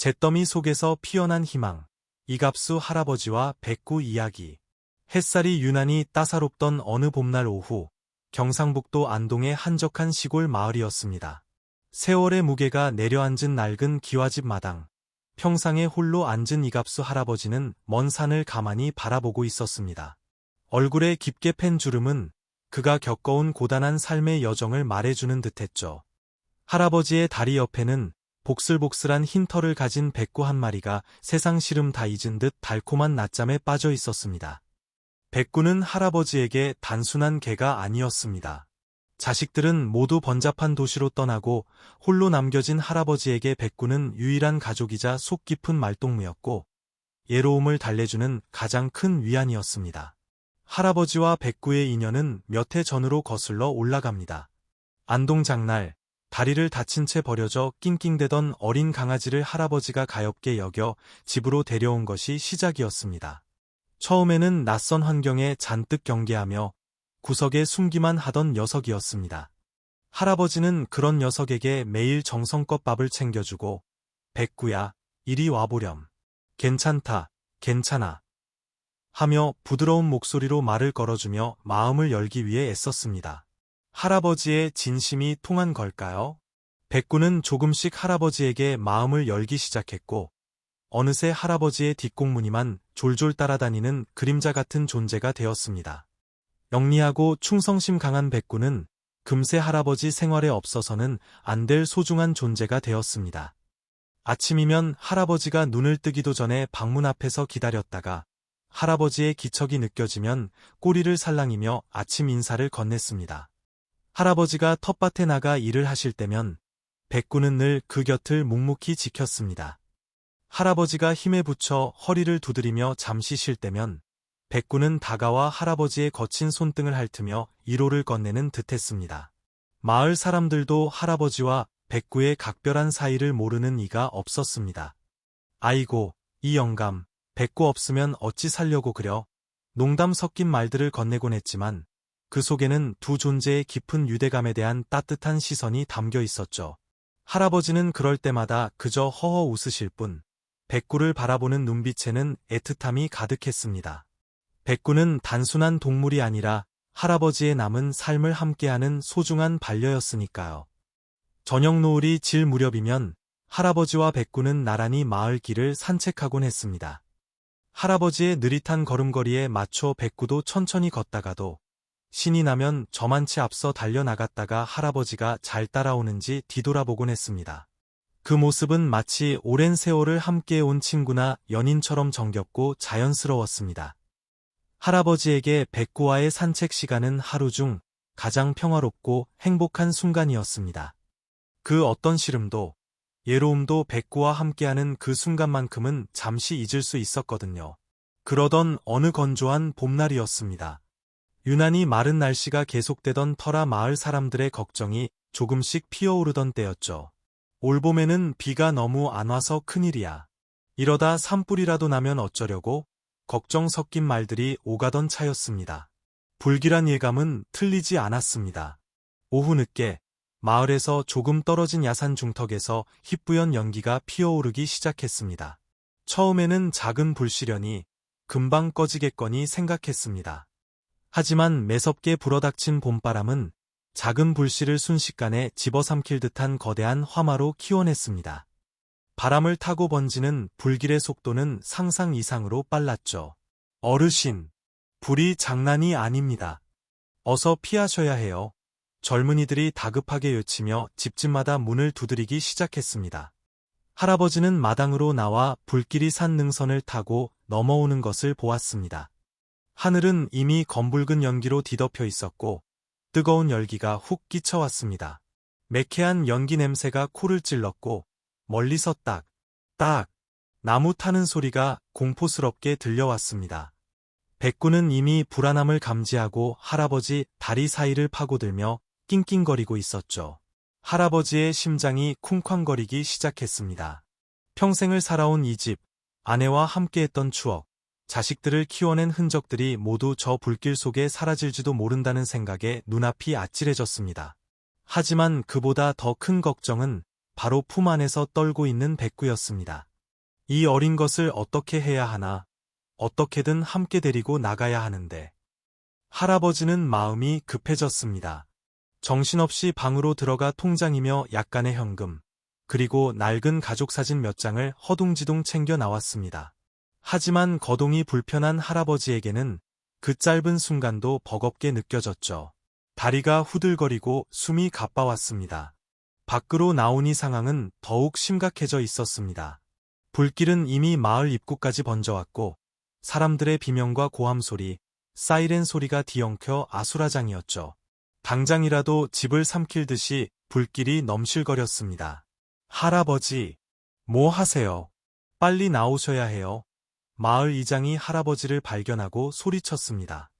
잿더미 속에서 피어난 희망. 이갑수 할아버지와 백구 이야기. 햇살이 유난히 따사롭던 어느 봄날 오후, 경상북도 안동의 한적한 시골 마을이었습니다. 세월의 무게가 내려앉은 낡은 기와집 마당. 평상에 홀로 앉은 이갑수 할아버지는 먼 산을 가만히 바라보고 있었습니다. 얼굴에 깊게 팬 주름은 그가 겪어온 고단한 삶의 여정을 말해주는 듯했죠. 할아버지의 다리 옆에는 복슬복슬한 흰 털을 가진 백구 한 마리가 세상 시름 다 잊은 듯 달콤한 낮잠에 빠져 있었습니다. 백구는 할아버지에게 단순한 개가 아니었습니다. 자식들은 모두 번잡한 도시로 떠나고 홀로 남겨진 할아버지에게 백구는 유일한 가족이자 속 깊은 말동무였고 예로움을 달래주는 가장 큰 위안이었습니다. 할아버지와 백구의 인연은 몇 해 전으로 거슬러 올라갑니다. 안동 장날, 다리를 다친 채 버려져 낑낑대던 어린 강아지를 할아버지가 가엾게 여겨 집으로 데려온 것이 시작이었습니다. 처음에는 낯선 환경에 잔뜩 경계하며 구석에 숨기만 하던 녀석이었습니다. 할아버지는 그런 녀석에게 매일 정성껏 밥을 챙겨주고 백구야, 이리 와보렴. 괜찮다, 괜찮아. 하며 부드러운 목소리로 말을 걸어주며 마음을 열기 위해 애썼습니다. 할아버지의 진심이 통한 걸까요? 백구는 조금씩 할아버지에게 마음을 열기 시작했고 어느새 할아버지의 뒷공무니만 졸졸 따라다니는 그림자 같은 존재가 되었습니다. 영리하고 충성심 강한 백구는 금세 할아버지 생활에 없어서는 안 될 소중한 존재가 되었습니다. 아침이면 할아버지가 눈을 뜨기도 전에 방문 앞에서 기다렸다가 할아버지의 기척이 느껴지면 꼬리를 살랑이며 아침 인사를 건넸습니다. 할아버지가 텃밭에 나가 일을 하실 때면 백구는 늘 그 곁을 묵묵히 지켰습니다. 할아버지가 힘에 부쳐 허리를 두드리며 잠시 쉴 때면 백구는 다가와 할아버지의 거친 손등을 핥으며 위로를 건네는 듯했습니다. 마을 사람들도 할아버지와 백구의 각별한 사이를 모르는 이가 없었습니다. 아이고, 이 영감, 백구 없으면 어찌 살려고 그려? 농담 섞인 말들을 건네곤 했지만 그 속에는 두 존재의 깊은 유대감에 대한 따뜻한 시선이 담겨 있었죠. 할아버지는 그럴 때마다 그저 허허 웃으실 뿐 백구를 바라보는 눈빛에는 애틋함이 가득했습니다. 백구는 단순한 동물이 아니라 할아버지의 남은 삶을 함께하는 소중한 반려였으니까요. 저녁 노을이 질 무렵이면 할아버지와 백구는 나란히 마을 길을 산책하곤 했습니다. 할아버지의 느릿한 걸음걸이에 맞춰 백구도 천천히 걷다가도 신이 나면 저만치 앞서 달려나갔다가 할아버지가 잘 따라오는지 뒤돌아보곤 했습니다. 그 모습은 마치 오랜 세월을 함께해온 친구나 연인처럼 정겹고 자연스러웠습니다. 할아버지에게 백구와의 산책 시간은 하루 중 가장 평화롭고 행복한 순간이었습니다. 그 어떤 시름도 예로움도 백구와 함께하는 그 순간만큼은 잠시 잊을 수 있었거든요. 그러던 어느 건조한 봄날이었습니다. 유난히 마른 날씨가 계속되던 터라 마을 사람들의 걱정이 조금씩 피어오르던 때였죠. 올봄에는 비가 너무 안 와서 큰일이야. 이러다 산불이라도 나면 어쩌려고? 걱정 섞인 말들이 오가던 차였습니다. 불길한 예감은 틀리지 않았습니다. 오후 늦게 마을에서 조금 떨어진 야산 중턱에서 희뿌연 연기가 피어오르기 시작했습니다. 처음에는 작은 불씨련이 금방 꺼지겠거니 생각했습니다. 하지만 매섭게 불어닥친 봄바람은 작은 불씨를 순식간에 집어삼킬 듯한 거대한 화마로 키워냈습니다. 바람을 타고 번지는 불길의 속도는 상상 이상으로 빨랐죠. 어르신, 불이 장난이 아닙니다. 어서 피하셔야 해요. 젊은이들이 다급하게 외치며 집집마다 문을 두드리기 시작했습니다. 할아버지는 마당으로 나와 불길이 산 능선을 타고 넘어오는 것을 보았습니다. 하늘은 이미 검붉은 연기로 뒤덮여 있었고 뜨거운 열기가 훅 끼쳐왔습니다. 매캐한 연기 냄새가 코를 찔렀고 멀리서 딱, 딱, 나무 타는 소리가 공포스럽게 들려왔습니다. 백구는 이미 불안함을 감지하고 할아버지 다리 사이를 파고들며 낑낑거리고 있었죠. 할아버지의 심장이 쿵쾅거리기 시작했습니다. 평생을 살아온 이 집, 아내와 함께했던 추억, 자식들을 키워낸 흔적들이 모두 저 불길 속에 사라질지도 모른다는 생각에 눈앞이 아찔해졌습니다. 하지만 그보다 더 큰 걱정은 바로 품 안에서 떨고 있는 백구였습니다. 이 어린 것을 어떻게 해야 하나, 어떻게든 함께 데리고 나가야 하는데. 할아버지는 마음이 급해졌습니다. 정신없이 방으로 들어가 통장이며 약간의 현금, 그리고 낡은 가족사진 몇 장을 허둥지둥 챙겨 나왔습니다. 하지만 거동이 불편한 할아버지에게는 그 짧은 순간도 버겁게 느껴졌죠. 다리가 후들거리고 숨이 가빠왔습니다. 밖으로 나오니 상황은 더욱 심각해져 있었습니다. 불길은 이미 마을 입구까지 번져왔고 사람들의 비명과 고함 소리, 사이렌 소리가 뒤엉켜 아수라장이었죠. 당장이라도 집을 삼킬 듯이 불길이 넘실거렸습니다. 할아버지, 뭐 하세요? 빨리 나오셔야 해요. 마을 이장이 할아버지를 발견하고 소리쳤습니다.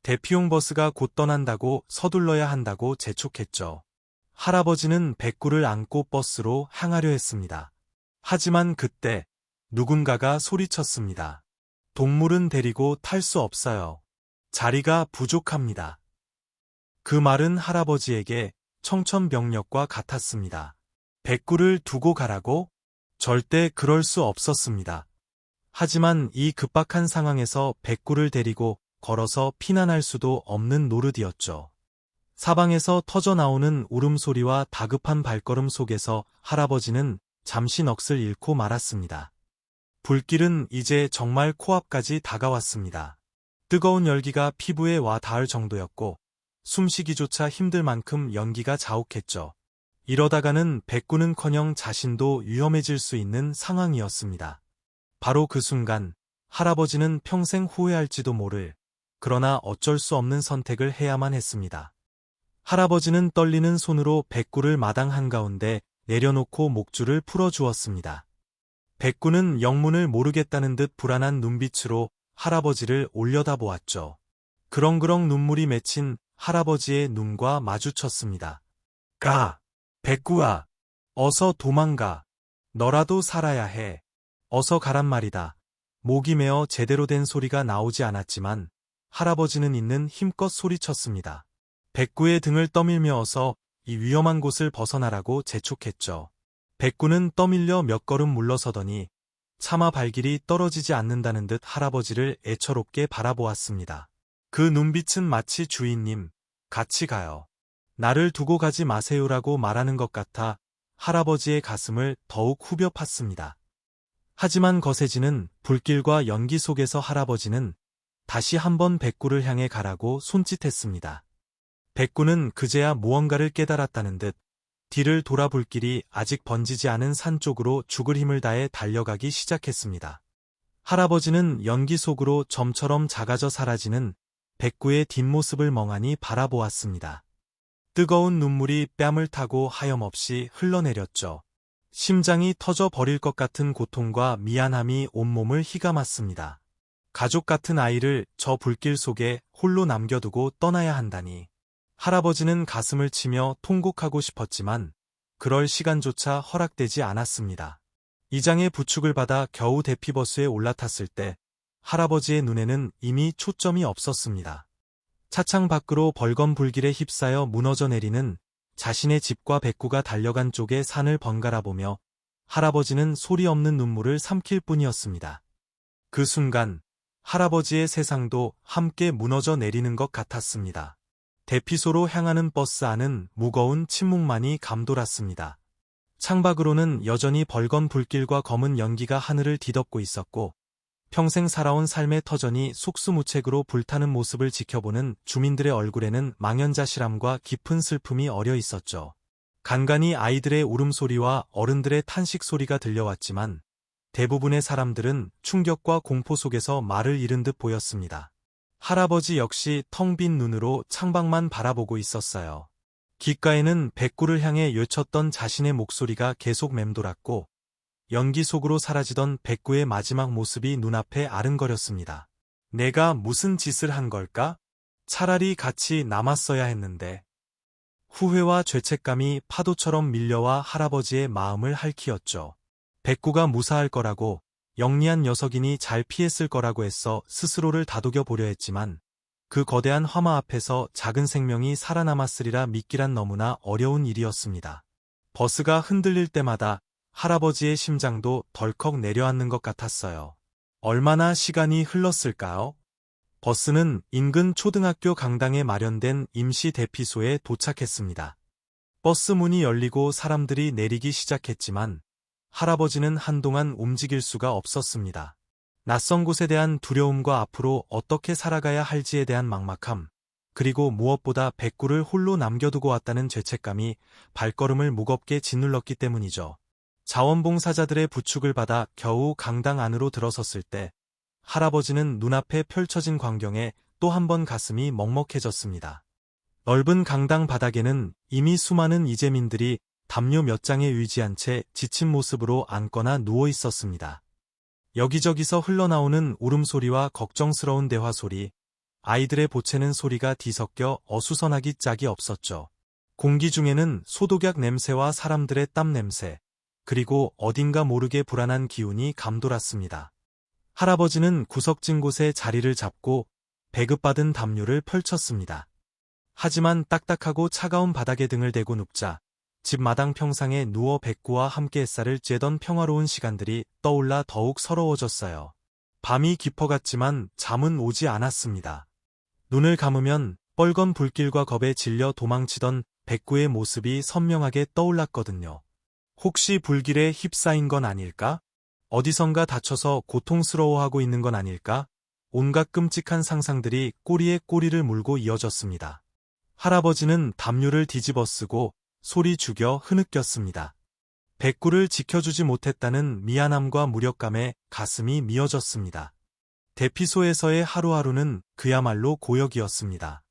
대피용 버스가 곧 떠난다고 서둘러야 한다고 재촉했죠. 할아버지는 백구를 안고 버스로 향하려 했습니다. 하지만 그때 누군가가 소리쳤습니다. 동물은 데리고 탈 수 없어요. 자리가 부족합니다. 그 말은 할아버지에게 청천벽력과 같았습니다. 백구를 두고 가라고? 절대 그럴 수 없었습니다. 하지만 이 급박한 상황에서 백구를 데리고 걸어서 피난할 수도 없는 노릇이었죠. 사방에서 터져나오는 울음소리와 다급한 발걸음 속에서 할아버지는 잠시 넋을 잃고 말았습니다. 불길은 이제 정말 코앞까지 다가왔습니다. 뜨거운 열기가 피부에 와 닿을 정도였고 숨쉬기조차 힘들 만큼 연기가 자욱했죠. 이러다가는 백구는커녕 자신도 위험해질 수 있는 상황이었습니다. 바로 그 순간 할아버지는 평생 후회할지도 모를, 그러나 어쩔 수 없는 선택을 해야만 했습니다. 할아버지는 떨리는 손으로 백구를 마당 한가운데 내려놓고 목줄을 풀어주었습니다. 백구는 영문을 모르겠다는 듯 불안한 눈빛으로 할아버지를 올려다보았죠. 그렁그렁 눈물이 맺힌 할아버지의 눈과 마주쳤습니다. 가! 백구야! 어서 도망가! 너라도 살아야 해! 어서 가란 말이다. 목이 메어 제대로 된 소리가 나오지 않았지만 할아버지는 있는 힘껏 소리쳤습니다. 백구의 등을 떠밀며 어서 이 위험한 곳을 벗어나라고 재촉했죠. 백구는 떠밀려 몇 걸음 물러서더니 차마 발길이 떨어지지 않는다는 듯 할아버지를 애처롭게 바라보았습니다. 그 눈빛은 마치 주인님, 같이 가요. 나를 두고 가지 마세요라고 말하는 것 같아 할아버지의 가슴을 더욱 후벼 팠습니다. 하지만 거세지는 불길과 연기 속에서 할아버지는 다시 한번 백구를 향해 가라고 손짓했습니다. 백구는 그제야 무언가를 깨달았다는 듯 뒤를 돌아 불길이 아직 번지지 않은 산 쪽으로 죽을 힘을 다해 달려가기 시작했습니다. 할아버지는 연기 속으로 점처럼 작아져 사라지는 백구의 뒷모습을 멍하니 바라보았습니다. 뜨거운 눈물이 뺨을 타고 하염없이 흘러내렸죠. 심장이 터져 버릴 것 같은 고통과 미안함이 온몸을 휘감았습니다. 가족 같은 아이를 저 불길 속에 홀로 남겨두고 떠나야 한다니. 할아버지는 가슴을 치며 통곡하고 싶었지만 그럴 시간조차 허락되지 않았습니다. 이장의 부축을 받아 겨우 대피버스에 올라탔을 때 할아버지의 눈에는 이미 초점이 없었습니다. 차창 밖으로 벌건 불길에 휩싸여 무너져 내리는 자신의 집과 백구가 달려간 쪽의 산을 번갈아 보며 할아버지는 소리 없는 눈물을 삼킬 뿐이었습니다. 그 순간 할아버지의 세상도 함께 무너져 내리는 것 같았습니다. 대피소로 향하는 버스 안은 무거운 침묵만이 감돌았습니다. 창밖으로는 여전히 벌건 불길과 검은 연기가 하늘을 뒤덮고 있었고 평생 살아온 삶의 터전이 속수무책으로 불타는 모습을 지켜보는 주민들의 얼굴에는 망연자실함과 깊은 슬픔이 어려 있었죠. 간간히 아이들의 울음소리와 어른들의 탄식 소리가 들려왔지만 대부분의 사람들은 충격과 공포 속에서 말을 잃은 듯 보였습니다. 할아버지 역시 텅 빈 눈으로 창밖만 바라보고 있었어요. 귓가에는 백구를 향해 외쳤던 자신의 목소리가 계속 맴돌았고 연기 속으로 사라지던 백구의 마지막 모습이 눈앞에 아른거렸습니다. 내가 무슨 짓을 한 걸까? 차라리 같이 남았어야 했는데. 후회와 죄책감이 파도처럼 밀려와 할아버지의 마음을 핥히었죠. 백구가 무사할 거라고, 영리한 녀석이니 잘 피했을 거라고 했어 스스로를 다독여 보려 했지만 그 거대한 화마 앞에서 작은 생명이 살아남았으리라 믿기란 너무나 어려운 일이었습니다. 버스가 흔들릴 때마다 할아버지의 심장도 덜컥 내려앉는 것 같았어요. 얼마나 시간이 흘렀을까요? 버스는 인근 초등학교 강당에 마련된 임시 대피소에 도착했습니다. 버스 문이 열리고 사람들이 내리기 시작했지만 할아버지는 한동안 움직일 수가 없었습니다. 낯선 곳에 대한 두려움과 앞으로 어떻게 살아가야 할지에 대한 막막함, 그리고 무엇보다 백구를 홀로 남겨두고 왔다는 죄책감이 발걸음을 무겁게 짓눌렀기 때문이죠. 자원봉사자들의 부축을 받아 겨우 강당 안으로 들어섰을 때 할아버지는 눈앞에 펼쳐진 광경에 또 한 번 가슴이 먹먹해졌습니다. 넓은 강당 바닥에는 이미 수많은 이재민들이 담요 몇 장에 의지한 채 지친 모습으로 앉거나 누워 있었습니다. 여기저기서 흘러나오는 울음소리와 걱정스러운 대화소리, 아이들의 보채는 소리가 뒤섞여 어수선하기 짝이 없었죠. 공기 중에는 소독약 냄새와 사람들의 땀 냄새, 그리고 어딘가 모르게 불안한 기운이 감돌았습니다. 할아버지는 구석진 곳에 자리를 잡고 배급받은 담요를 펼쳤습니다. 하지만 딱딱하고 차가운 바닥에 등을 대고 눕자 집 마당 평상에 누워 백구와 함께 햇살을 쬐던 평화로운 시간들이 떠올라 더욱 서러워졌어요. 밤이 깊어갔지만 잠은 오지 않았습니다. 눈을 감으면 뻘건 불길과 겁에 질려 도망치던 백구의 모습이 선명하게 떠올랐거든요. 혹시 불길에 휩싸인 건 아닐까? 어디선가 다쳐서 고통스러워하고 있는 건 아닐까? 온갖 끔찍한 상상들이 꼬리에 꼬리를 물고 이어졌습니다. 할아버지는 담요를 뒤집어 쓰고 소리 죽여 흐느꼈습니다. 백구를 지켜주지 못했다는 미안함과 무력감에 가슴이 미어졌습니다. 대피소에서의 하루하루는 그야말로 고역이었습니다.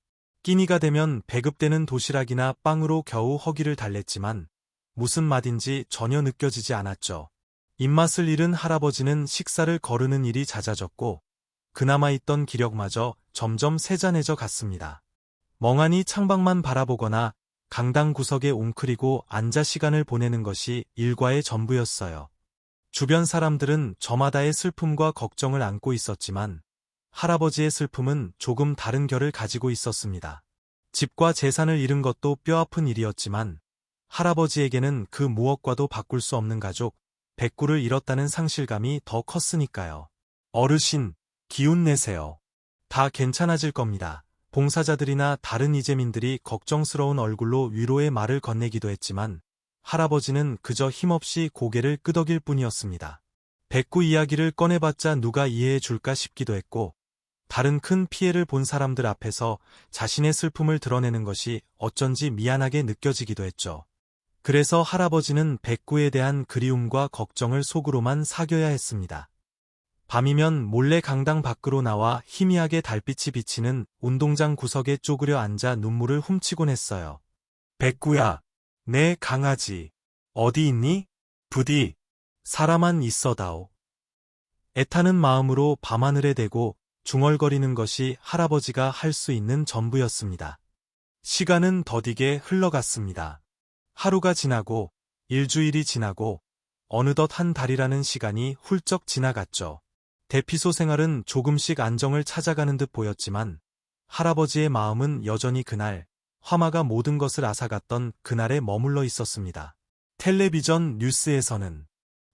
끼니가 되면 배급되는 도시락이나 빵으로 겨우 허기를 달랬지만 무슨 맛인지 전혀 느껴지지 않았죠. 입맛을 잃은 할아버지는 식사를 거르는 일이 잦아졌고 그나마 있던 기력마저 점점 세잔해져 갔습니다. 멍하니 창밖만 바라보거나 강당 구석에 웅크리고 앉아 시간을 보내는 것이 일과의 전부였어요. 주변 사람들은 저마다의 슬픔과 걱정을 안고 있었지만 할아버지의 슬픔은 조금 다른 결을 가지고 있었습니다. 집과 재산을 잃은 것도 뼈아픈 일이었지만 할아버지에게는 그 무엇과도 바꿀 수 없는 가족, 백구를 잃었다는 상실감이 더 컸으니까요. 어르신, 기운 내세요. 다 괜찮아질 겁니다. 봉사자들이나 다른 이재민들이 걱정스러운 얼굴로 위로의 말을 건네기도 했지만 할아버지는 그저 힘없이 고개를 끄덕일 뿐이었습니다. 백구 이야기를 꺼내봤자 누가 이해해 줄까 싶기도 했고 다른 큰 피해를 본 사람들 앞에서 자신의 슬픔을 드러내는 것이 어쩐지 미안하게 느껴지기도 했죠. 그래서 할아버지는 백구에 대한 그리움과 걱정을 속으로만 사겨야 했습니다. 밤이면 몰래 강당 밖으로 나와 희미하게 달빛이 비치는 운동장 구석에 쪼그려 앉아 눈물을 훔치곤 했어요. 백구야, 내 강아지, 어디 있니? 부디, 살아만 있어다오. 애타는 마음으로 밤하늘에 대고 중얼거리는 것이 할아버지가 할 수 있는 전부였습니다. 시간은 더디게 흘러갔습니다. 하루가 지나고 일주일이 지나고 어느덧 한 달이라는 시간이 훌쩍 지나갔죠. 대피소 생활은 조금씩 안정을 찾아가는 듯 보였지만 할아버지의 마음은 여전히 그날 화마가 모든 것을 앗아갔던 그날에 머물러 있었습니다. 텔레비전 뉴스에서는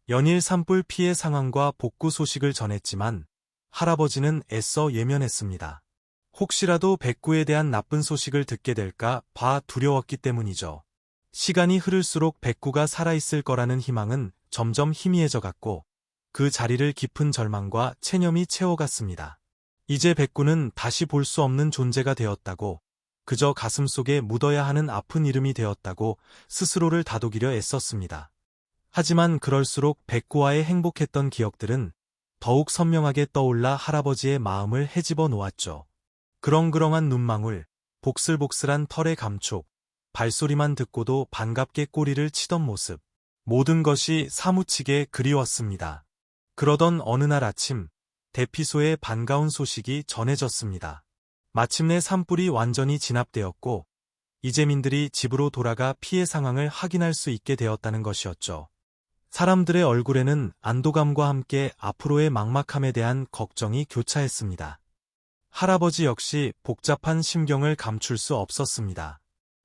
연일 산불 피해 상황과 복구 소식을 전했지만 할아버지는 애써 예면했습니다. 혹시라도 백구에 대한 나쁜 소식을 듣게 될까 봐 두려웠기 때문이죠. 시간이 흐를수록 백구가 살아있을 거라는 희망은 점점 희미해져 갔고 그 자리를 깊은 절망과 체념이 채워갔습니다. 이제 백구는 다시 볼 수 없는 존재가 되었다고, 그저 가슴속에 묻어야 하는 아픈 이름이 되었다고 스스로를 다독이려 애썼습니다. 하지만 그럴수록 백구와의 행복했던 기억들은 더욱 선명하게 떠올라 할아버지의 마음을 헤집어 놓았죠. 그렁그렁한 눈망울, 복슬복슬한 털의 감촉, 발소리만 듣고도 반갑게 꼬리를 치던 모습, 모든 것이 사무치게 그리웠습니다. 그러던 어느 날 아침, 대피소에 반가운 소식이 전해졌습니다. 마침내 산불이 완전히 진압되었고 이재민들이 집으로 돌아가 피해 상황을 확인할 수 있게 되었다는 것이었죠. 사람들의 얼굴에는 안도감과 함께 앞으로의 막막함에 대한 걱정이 교차했습니다. 할아버지 역시 복잡한 심경을 감출 수 없었습니다.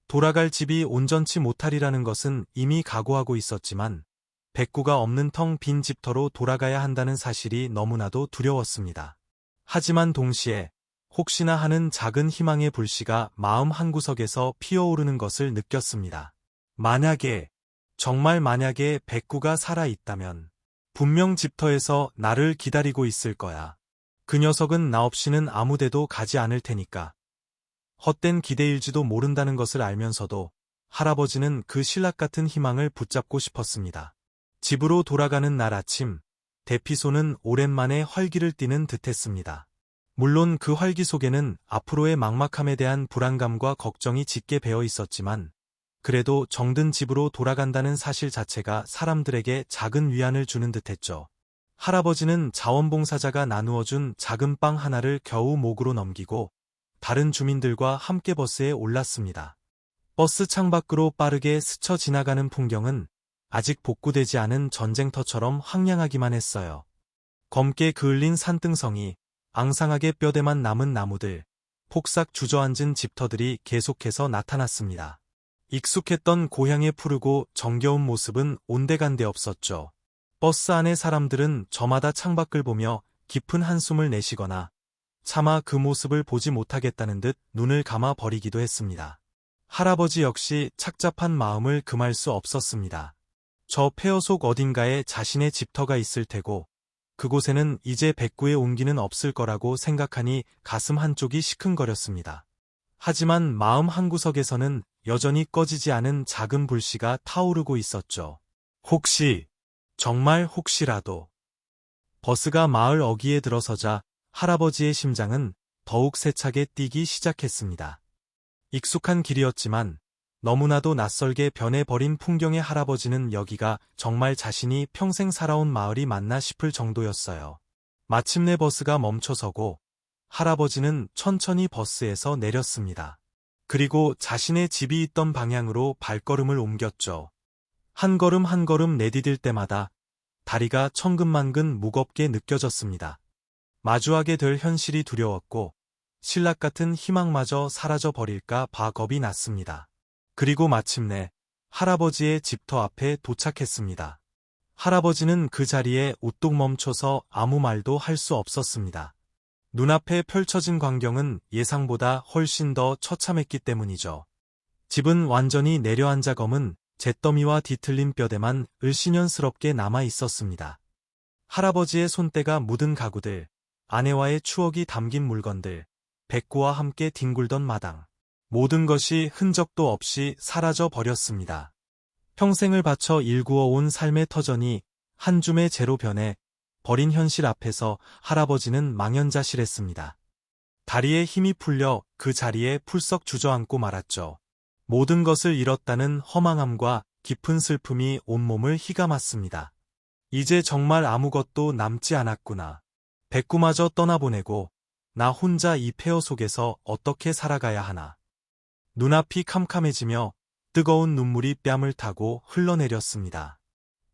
돌아갈 집이 온전치 못하리라는 것은 이미 각오하고 있었지만 백구가 없는 텅 빈 집터로 돌아가야 한다는 사실이 너무나도 두려웠습니다. 하지만 동시에 혹시나 하는 작은 희망의 불씨가 마음 한구석에서 피어오르는 것을 느꼈습니다. 만약에, 정말 만약에 백구가 살아있다면 분명 집터에서 나를 기다리고 있을 거야. 그 녀석은 나 없이는 아무데도 가지 않을 테니까. 헛된 기대일지도 모른다는 것을 알면서도 할아버지는 그 신락 같은 희망을 붙잡고 싶었습니다. 집으로 돌아가는 날 아침, 대피소는 오랜만에 활기를 띠는 듯했습니다. 물론 그 활기 속에는 앞으로의 막막함에 대한 불안감과 걱정이 짙게 배어 있었지만 그래도 정든 집으로 돌아간다는 사실 자체가 사람들에게 작은 위안을 주는 듯했죠. 할아버지는 자원봉사자가 나누어준 작은 빵 하나를 겨우 목으로 넘기고 다른 주민들과 함께 버스에 올랐습니다. 버스 창밖으로 빠르게 스쳐 지나가는 풍경은 아직 복구되지 않은 전쟁터처럼 황량하기만 했어요. 검게 그을린 산등성이, 앙상하게 뼈대만 남은 나무들, 폭삭 주저앉은 집터들이 계속해서 나타났습니다. 익숙했던 고향의 푸르고 정겨운 모습은 온데간데 없었죠. 버스 안의 사람들은 저마다 창밖을 보며 깊은 한숨을 내쉬거나 차마 그 모습을 보지 못하겠다는 듯 눈을 감아 버리기도 했습니다. 할아버지 역시 착잡한 마음을 금할 수 없었습니다. 저 폐허 속 어딘가에 자신의 집터가 있을 테고 그곳에는 이제 백구의 온기는 없을 거라고 생각하니 가슴 한쪽이 시큰거렸습니다. 하지만 마음 한구석에서는 여전히 꺼지지 않은 작은 불씨가 타오르고 있었죠. 혹시, 정말 혹시라도. 버스가 마을 어귀에 들어서자 할아버지의 심장은 더욱 세차게 뛰기 시작했습니다. 익숙한 길이었지만 너무나도 낯설게 변해버린 풍경의 할아버지는 여기가 정말 자신이 평생 살아온 마을이 맞나 싶을 정도였어요. 마침내 버스가 멈춰서고 할아버지는 천천히 버스에서 내렸습니다. 그리고 자신의 집이 있던 방향으로 발걸음을 옮겼죠. 한 걸음 한 걸음 내디딜 때마다 다리가 천근만근 무겁게 느껴졌습니다. 마주하게 될 현실이 두려웠고 신락 같은 희망마저 사라져 버릴까 봐 겁이 났습니다. 그리고 마침내 할아버지의 집터 앞에 도착했습니다. 할아버지는 그 자리에 우뚝 멈춰서 아무 말도 할 수 없었습니다. 눈앞에 펼쳐진 광경은 예상보다 훨씬 더 처참했기 때문이죠. 집은 완전히 내려앉아 검은 잿더미와 뒤틀린 뼈대만 을씨년스럽게 남아 있었습니다. 할아버지의 손때가 묻은 가구들, 아내와의 추억이 담긴 물건들, 백구와 함께 뒹굴던 마당. 모든 것이 흔적도 없이 사라져 버렸습니다. 평생을 바쳐 일구어온 삶의 터전이 한 줌의 재로 변해 버린 현실 앞에서 할아버지는 망연자실했습니다. 다리에 힘이 풀려 그 자리에 풀썩 주저앉고 말았죠. 모든 것을 잃었다는 허망함과 깊은 슬픔이 온몸을 휘감았습니다. 이제 정말 아무것도 남지 않았구나. 백구마저 떠나보내고 나 혼자 이 폐허 속에서 어떻게 살아가야 하나. 눈앞이 캄캄해지며 뜨거운 눈물이 뺨을 타고 흘러내렸습니다.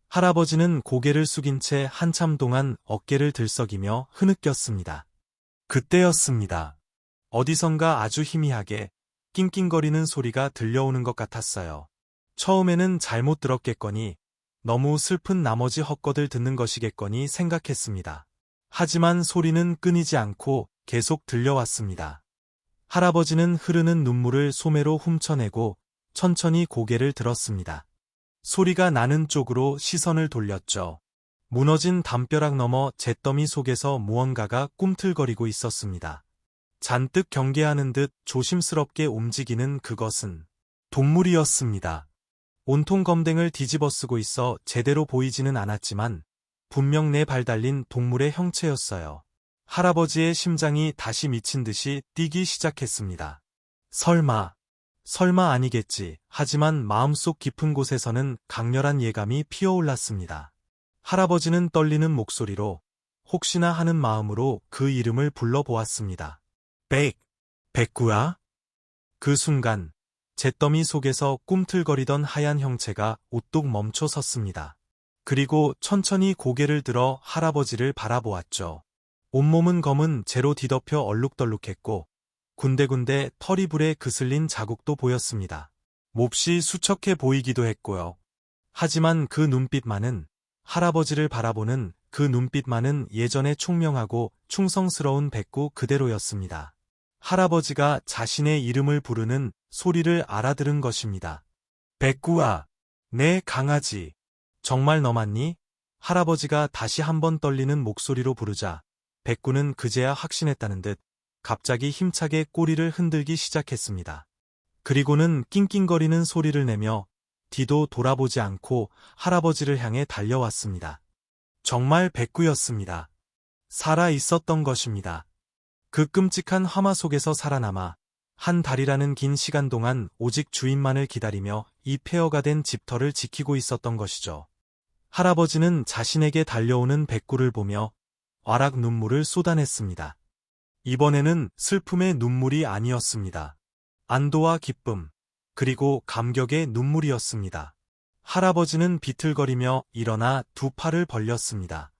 할아버지는 고개를 숙인 채 한참 동안 어깨를 들썩이며 흐느꼈습니다. 그때였습니다. 어디선가 아주 희미하게 낑낑거리는 소리가 들려오는 것 같았어요. 처음에는 잘못 들었겠거니 너무 슬픈 나머지 헛것을 듣는 것이겠거니 생각했습니다. 하지만 소리는 끊이지 않고 계속 들려왔습니다. 할아버지는 흐르는 눈물을 소매로 훔쳐내고 천천히 고개를 들었습니다. 소리가 나는 쪽으로 시선을 돌렸죠. 무너진 담벼락 너머 잿더미 속에서 무언가가 꿈틀거리고 있었습니다. 잔뜩 경계하는 듯 조심스럽게 움직이는 그것은 동물이었습니다. 온통 검댕을 뒤집어쓰고 있어 제대로 보이지는 않았지만 분명 내 발 달린 동물의 형체였어요. 할아버지의 심장이 다시 미친 듯이 뛰기 시작했습니다. 설마 아니겠지. 하지만 마음속 깊은 곳에서는 강렬한 예감이 피어올랐습니다. 할아버지는 떨리는 목소리로 혹시나 하는 마음으로 그 이름을 불러보았습니다. 백구야? 그 순간 잿더미 속에서 꿈틀거리던 하얀 형체가 우뚝 멈춰 섰습니다. 그리고 천천히 고개를 들어 할아버지를 바라보았죠. 온몸은 검은 재로 뒤덮여 얼룩덜룩했고 군데군데 털이 불에 그슬린 자국도 보였습니다. 몹시 수척해 보이기도 했고요. 하지만 그 눈빛만은 할아버지를 바라보는 그 눈빛만은 예전의 총명하고 충성스러운 백구 그대로였습니다. 할아버지가 자신의 이름을 부르는 소리를 알아들은 것입니다. 백구야, 내 강아지. 정말 너 맞니? 할아버지가 다시 한번 떨리는 목소리로 부르자 백구는 그제야 확신했다는 듯 갑자기 힘차게 꼬리를 흔들기 시작했습니다. 그리고는 낑낑거리는 소리를 내며 뒤도 돌아보지 않고 할아버지를 향해 달려왔습니다. 정말 백구였습니다. 살아 있었던 것입니다. 그 끔찍한 화마 속에서 살아남아 한 달이라는 긴 시간 동안 오직 주인만을 기다리며 이 폐허가 된 집터를 지키고 있었던 것이죠. 할아버지는 자신에게 달려오는 백구를 보며 와락 눈물을 쏟아냈습니다. 이번에는 슬픔의 눈물이 아니었습니다. 안도와 기쁨, 그리고 감격의 눈물이었습니다. 할아버지는 비틀거리며 일어나 두 팔을 벌렸습니다.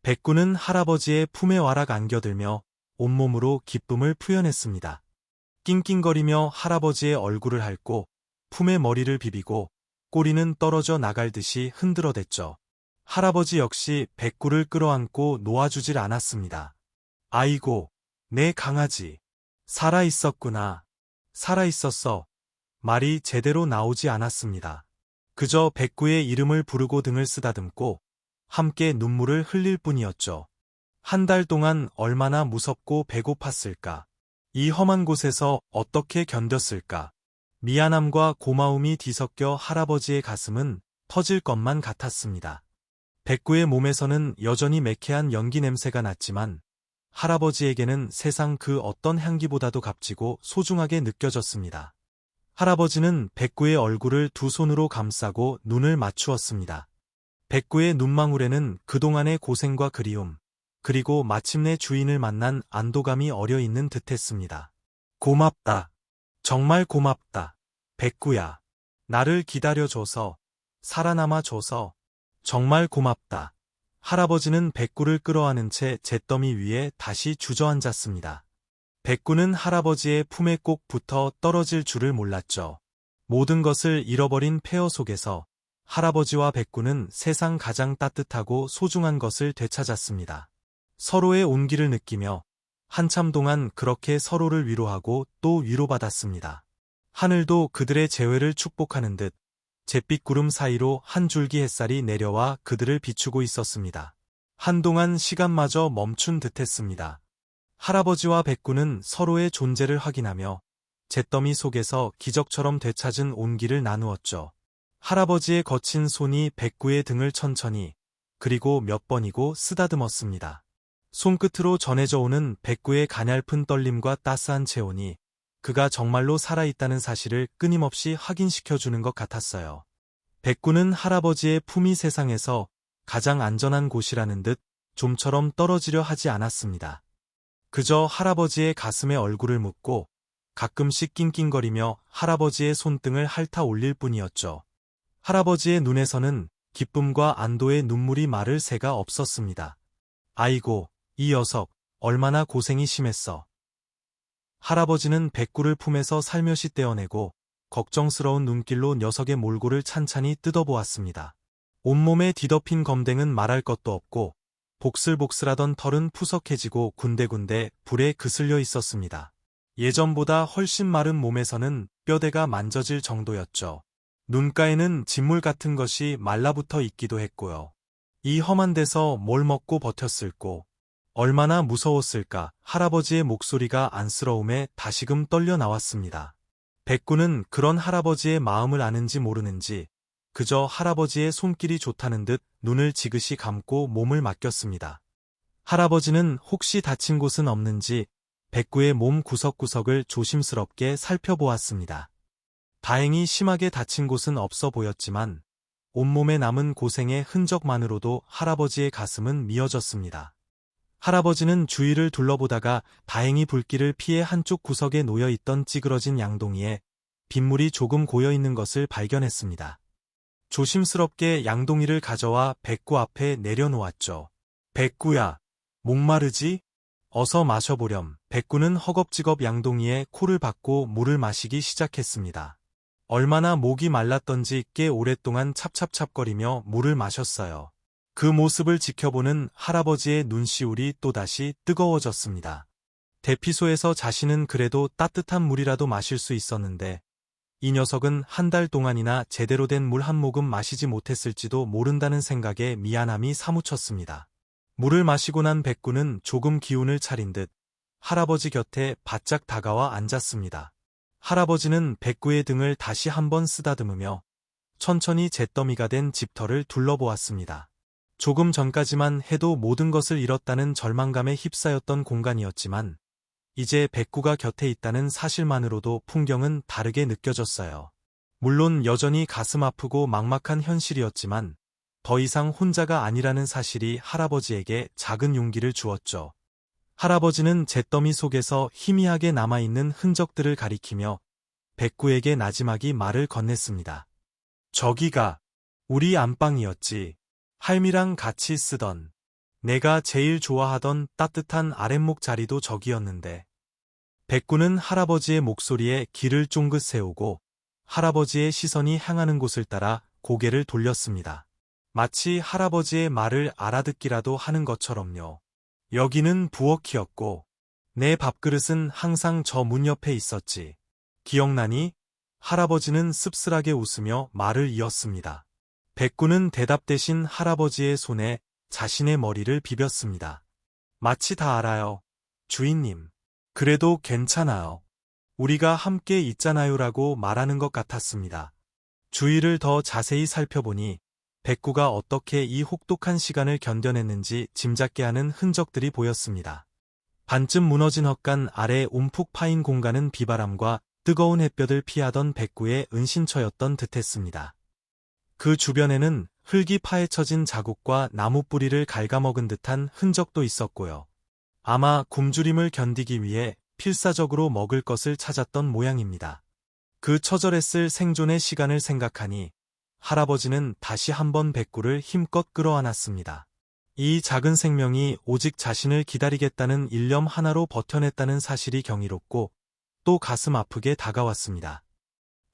백구는 할아버지의 품에 와락 안겨들며 온몸으로 기쁨을 표현했습니다. 낑낑거리며 할아버지의 얼굴을 핥고 품에 머리를 비비고 꼬리는 떨어져 나갈 듯이 흔들어댔죠. 할아버지 역시 백구를 끌어안고 놓아주질 않았습니다. 아이고, 내 강아지. 살아있었구나. 살아있었어. 말이 제대로 나오지 않았습니다. 그저 백구의 이름을 부르고 등을 쓰다듬고 함께 눈물을 흘릴 뿐이었죠. 한 달 동안 얼마나 무섭고 배고팠을까. 이 험한 곳에서 어떻게 견뎠을까. 미안함과 고마움이 뒤섞여 할아버지의 가슴은 터질 것만 같았습니다. 백구의 몸에서는 여전히 매캐한 연기 냄새가 났지만 할아버지에게는 세상 그 어떤 향기보다도 값지고 소중하게 느껴졌습니다. 할아버지는 백구의 얼굴을 두 손으로 감싸고 눈을 맞추었습니다. 백구의 눈망울에는 그동안의 고생과 그리움, 그리고 마침내 주인을 만난 안도감이 어려있는 듯했습니다. 고맙다. 정말 고맙다. 백구야. 나를 기다려줘서, 살아남아줘서, 정말 고맙다. 할아버지는 백구를 끌어안은 채 잿더미 위에 다시 주저앉았습니다. 백구는 할아버지의 품에 꼭 붙어 떨어질 줄을 몰랐죠. 모든 것을 잃어버린 폐허 속에서 할아버지와 백구는 세상 가장 따뜻하고 소중한 것을 되찾았습니다. 서로의 온기를 느끼며 한참 동안 그렇게 서로를 위로하고 또 위로받았습니다. 하늘도 그들의 재회를 축복하는 듯 잿빛 구름 사이로 한 줄기 햇살이 내려와 그들을 비추고 있었습니다. 한동안 시간마저 멈춘 듯했습니다. 할아버지와 백구는 서로의 존재를 확인하며 잿더미 속에서 기적처럼 되찾은 온기를 나누었죠. 할아버지의 거친 손이 백구의 등을 천천히 그리고 몇 번이고 쓰다듬었습니다. 손끝으로 전해져 오는 백구의 가냘픈 떨림과 따스한 체온이 그가 정말로 살아있다는 사실을 끊임없이 확인시켜주는 것 같았어요. 백구는 할아버지의 품이 세상에서 가장 안전한 곳이라는 듯 좀처럼 떨어지려 하지 않았습니다. 그저 할아버지의 가슴에 얼굴을 묻고 가끔씩 낑낑거리며 할아버지의 손등을 핥아 올릴 뿐이었죠. 할아버지의 눈에서는 기쁨과 안도의 눈물이 마를 새가 없었습니다. 아이고, 이 녀석, 얼마나 고생이 심했어. 할아버지는 백구를 품에서 살며시 떼어내고 걱정스러운 눈길로 녀석의 몰골을 찬찬히 뜯어보았습니다. 온몸에 뒤덮인 검댕은 말할 것도 없고 복슬복슬하던 털은 푸석해지고 군데군데 불에 그슬려 있었습니다. 예전보다 훨씬 마른 몸에서는 뼈대가 만져질 정도였죠. 눈가에는 진물 같은 것이 말라붙어 있기도 했고요. 이 험한 데서 뭘 먹고 버텼을꼬. 얼마나 무서웠을까. 할아버지의 목소리가 안쓰러움에 다시금 떨려 나왔습니다. 백구는 그런 할아버지의 마음을 아는지 모르는지 그저 할아버지의 손길이 좋다는 듯 눈을 지그시 감고 몸을 맡겼습니다. 할아버지는 혹시 다친 곳은 없는지 백구의 몸 구석구석을 조심스럽게 살펴보았습니다. 다행히 심하게 다친 곳은 없어 보였지만 온몸에 남은 고생의 흔적만으로도 할아버지의 가슴은 미어졌습니다. 할아버지는 주위를 둘러보다가 다행히 불길을 피해 한쪽 구석에 놓여있던 찌그러진 양동이에 빗물이 조금 고여있는 것을 발견했습니다. 조심스럽게 양동이를 가져와 백구 앞에 내려놓았죠. 백구야, 목마르지? 어서 마셔보렴. 백구는 허겁지겁 양동이에 코를 박고 물을 마시기 시작했습니다. 얼마나 목이 말랐던지 꽤 오랫동안 찹찹찹거리며 물을 마셨어요. 그 모습을 지켜보는 할아버지의 눈시울이 또다시 뜨거워졌습니다. 대피소에서 자신은 그래도 따뜻한 물이라도 마실 수 있었는데 이 녀석은 한 달 동안이나 제대로 된 물 한 모금 마시지 못했을지도 모른다는 생각에 미안함이 사무쳤습니다. 물을 마시고 난 백구는 조금 기운을 차린 듯 할아버지 곁에 바짝 다가와 앉았습니다. 할아버지는 백구의 등을 다시 한번 쓰다듬으며 천천히 잿더미가 된 집터를 둘러보았습니다. 조금 전까지만 해도 모든 것을 잃었다는 절망감에 휩싸였던 공간이었지만 이제 백구가 곁에 있다는 사실만으로도 풍경은 다르게 느껴졌어요. 물론 여전히 가슴 아프고 막막한 현실이었지만 더 이상 혼자가 아니라는 사실이 할아버지에게 작은 용기를 주었죠. 할아버지는 잿더미 속에서 희미하게 남아있는 흔적들을 가리키며 백구에게 나지막이 말을 건넸습니다. 저기가 우리 안방이었지. 할미랑 같이 쓰던, 내가 제일 좋아하던 따뜻한 아랫목 자리도 저기였는데. 백구는 할아버지의 목소리에 귀를 쫑긋 세우고 할아버지의 시선이 향하는 곳을 따라 고개를 돌렸습니다. 마치 할아버지의 말을 알아듣기라도 하는 것처럼요. 여기는 부엌이었고 내 밥그릇은 항상 저 문 옆에 있었지. 기억나니? 할아버지는 씁쓸하게 웃으며 말을 이었습니다. 백구는 대답 대신 할아버지의 손에 자신의 머리를 비볐습니다. 마치 다 알아요. 주인님. 그래도 괜찮아요. 우리가 함께 있잖아요라고 말하는 것 같았습니다. 주위를 더 자세히 살펴보니 백구가 어떻게 이 혹독한 시간을 견뎌냈는지 짐작게 하는 흔적들이 보였습니다. 반쯤 무너진 헛간 아래 움푹 파인 공간은 비바람과 뜨거운 햇볕을 피하던 백구의 은신처였던 듯했습니다. 그 주변에는 흙이 파헤쳐진 자국과 나무 뿌리를 갉아먹은 듯한 흔적도 있었고요. 아마 굶주림을 견디기 위해 필사적으로 먹을 것을 찾았던 모양입니다. 그 처절했을 생존의 시간을 생각하니 할아버지는 다시 한번 백구를 힘껏 끌어안았습니다. 이 작은 생명이 오직 자신을 기다리겠다는 일념 하나로 버텨냈다는 사실이 경이롭고 또 가슴 아프게 다가왔습니다.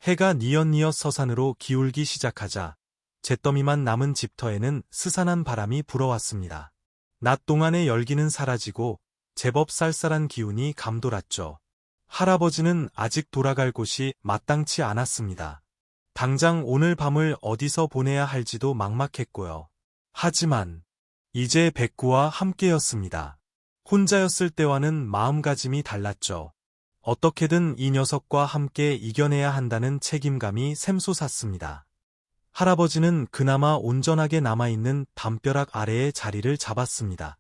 해가 뉘엿뉘엿 서산으로 기울기 시작하자 잿더미만 남은 집터에는 스산한 바람이 불어왔습니다. 낮 동안의 열기는 사라지고 제법 쌀쌀한 기운이 감돌았죠. 할아버지는 아직 돌아갈 곳이 마땅치 않았습니다. 당장 오늘 밤을 어디서 보내야 할지도 막막했고요. 하지만 이제 백구와 함께였습니다. 혼자였을 때와는 마음가짐이 달랐죠. 어떻게든 이 녀석과 함께 이겨내야 한다는 책임감이 샘솟았습니다. 할아버지는 그나마 온전하게 남아있는 담벼락 아래에 자리를 잡았습니다.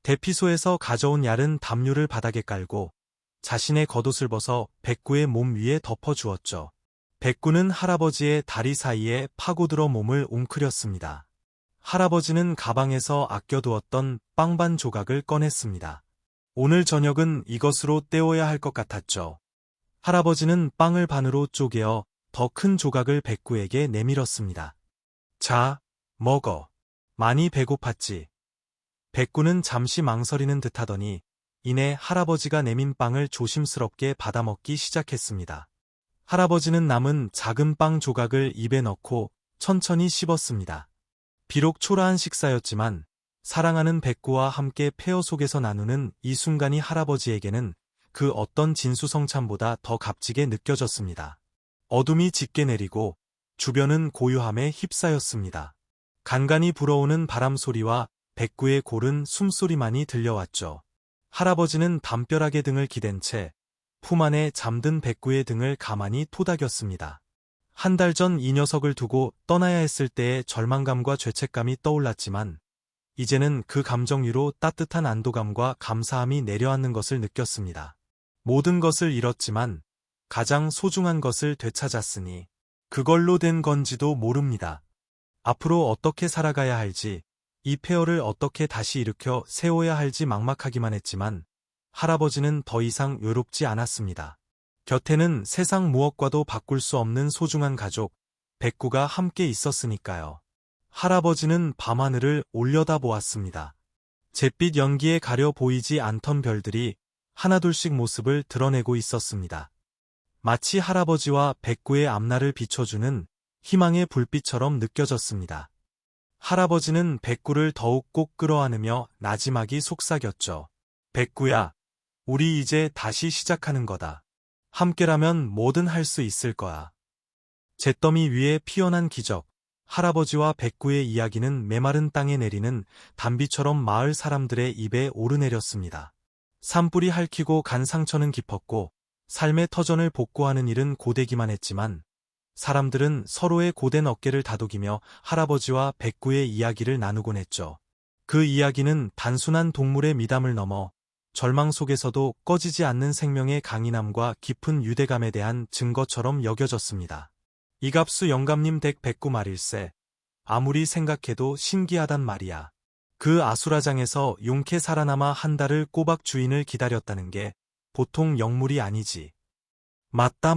대피소에서 가져온 얇은 담요를 바닥에 깔고 자신의 겉옷을 벗어 백구의 몸 위에 덮어주었죠. 백구는 할아버지의 다리 사이에 파고들어 몸을 웅크렸습니다. 할아버지는 가방에서 아껴두었던 빵 반 조각을 꺼냈습니다. 오늘 저녁은 이것으로 때워야 할 것 같았죠. 할아버지는 빵을 반으로 쪼개어 더 큰 조각을 백구에게 내밀었습니다. 자, 먹어. 많이 배고팠지. 백구는 잠시 망설이는 듯하더니 이내 할아버지가 내민 빵을 조심스럽게 받아먹기 시작했습니다. 할아버지는 남은 작은 빵 조각을 입에 넣고 천천히 씹었습니다. 비록 초라한 식사였지만 사랑하는 백구와 함께 폐허 속에서 나누는 이 순간이 할아버지에게는 그 어떤 진수성찬보다 더 값지게 느껴졌습니다. 어둠이 짙게 내리고 주변은 고요함에 휩싸였습니다. 간간히 불어오는 바람 소리와 백구의 고른 숨소리만이 들려왔죠. 할아버지는 담벼락의 등을 기댄 채 품 안에 잠든 백구의 등을 가만히 토닥였습니다. 한 달 전 이 녀석을 두고 떠나야 했을 때의 절망감과 죄책감이 떠올랐지만 이제는 그 감정 위로 따뜻한 안도감과 감사함이 내려앉는 것을 느꼈습니다. 모든 것을 잃었지만 가장 소중한 것을 되찾았으니 그걸로 된 건지도 모릅니다. 앞으로 어떻게 살아가야 할지, 이 폐허를 어떻게 다시 일으켜 세워야 할지 막막하기만 했지만 할아버지는 더 이상 외롭지 않았습니다. 곁에는 세상 무엇과도 바꿀 수 없는 소중한 가족, 백구가 함께 있었으니까요. 할아버지는 밤하늘을 올려다보았습니다. 잿빛 연기에 가려 보이지 않던 별들이 하나둘씩 모습을 드러내고 있었습니다. 마치 할아버지와 백구의 앞날을 비춰주는 희망의 불빛처럼 느껴졌습니다. 할아버지는 백구를 더욱 꼭 끌어안으며 나지막이 속삭였죠. 백구야, 우리 이제 다시 시작하는 거다. 함께라면 뭐든 할 수 있을 거야. 잿더미 위에 피어난 기적. 할아버지와 백구의 이야기는 메마른 땅에 내리는 단비처럼 마을 사람들의 입에 오르내렸습니다. 산불이 핥히고 간 상처는 깊었고 삶의 터전을 복구하는 일은 고되기만 했지만 사람들은 서로의 고된 어깨를 다독이며 할아버지와 백구의 이야기를 나누곤 했죠. 그 이야기는 단순한 동물의 미담을 넘어 절망 속에서도 꺼지지 않는 생명의 강인함과 깊은 유대감에 대한 증거처럼 여겨졌습니다. 이갑수 영감님 댁 백구 말일세. 아무리 생각해도 신기하단 말이야. 그 아수라장에서 용케 살아남아 한 달을 꼬박 주인을 기다렸다는 게 보통 영물이 아니지. 맞다.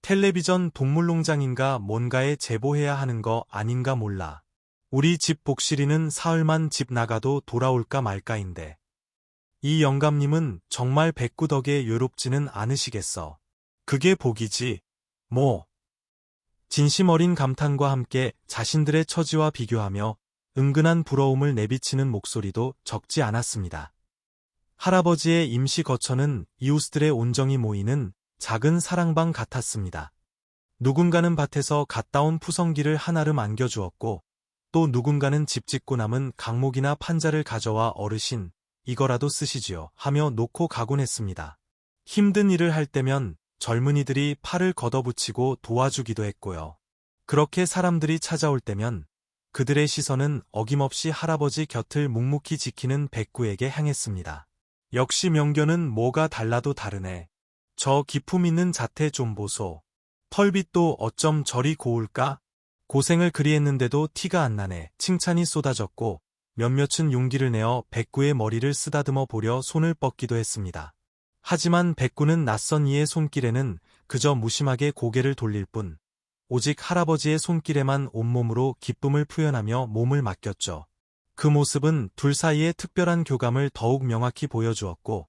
텔레비전 동물농장인가 뭔가에 제보해야 하는 거 아닌가 몰라. 우리 집 복실이는 사흘만 집 나가도 돌아올까 말까인데. 이 영감님은 정말 백구 덕에 외롭지는 않으시겠어. 그게 복이지. 뭐. 진심 어린 감탄과 함께 자신들의 처지와 비교하며 은근한 부러움을 내비치는 목소리도 적지 않았습니다. 할아버지의 임시 거처는 이웃들의 온정이 모이는 작은 사랑방 같았습니다. 누군가는 밭에서 갓 따온 푸성기를 한아름 안겨주었고 또 누군가는 집 짓고 남은 강목이나 판자를 가져와 어르신, 이거라도 쓰시지요 하며 놓고 가곤 했습니다. 힘든 일을 할 때면 젊은이들이 팔을 걷어붙이고 도와주기도 했고요. 그렇게 사람들이 찾아올 때면 그들의 시선은 어김없이 할아버지 곁을 묵묵히 지키는 백구에게 향했습니다. 역시 명견은 뭐가 달라도 다르네. 저 기품 있는 자태 좀 보소. 털빛도 어쩜 저리 고울까? 고생을 그리 했는데도 티가 안 나네. 칭찬이 쏟아졌고 몇몇은 용기를 내어 백구의 머리를 쓰다듬어 보려 손을 뻗기도 했습니다. 하지만 백구는 낯선 이의 손길에는 그저 무심하게 고개를 돌릴 뿐 오직 할아버지의 손길에만 온몸으로 기쁨을 표현하며 몸을 맡겼죠. 그 모습은 둘 사이의 특별한 교감을 더욱 명확히 보여주었고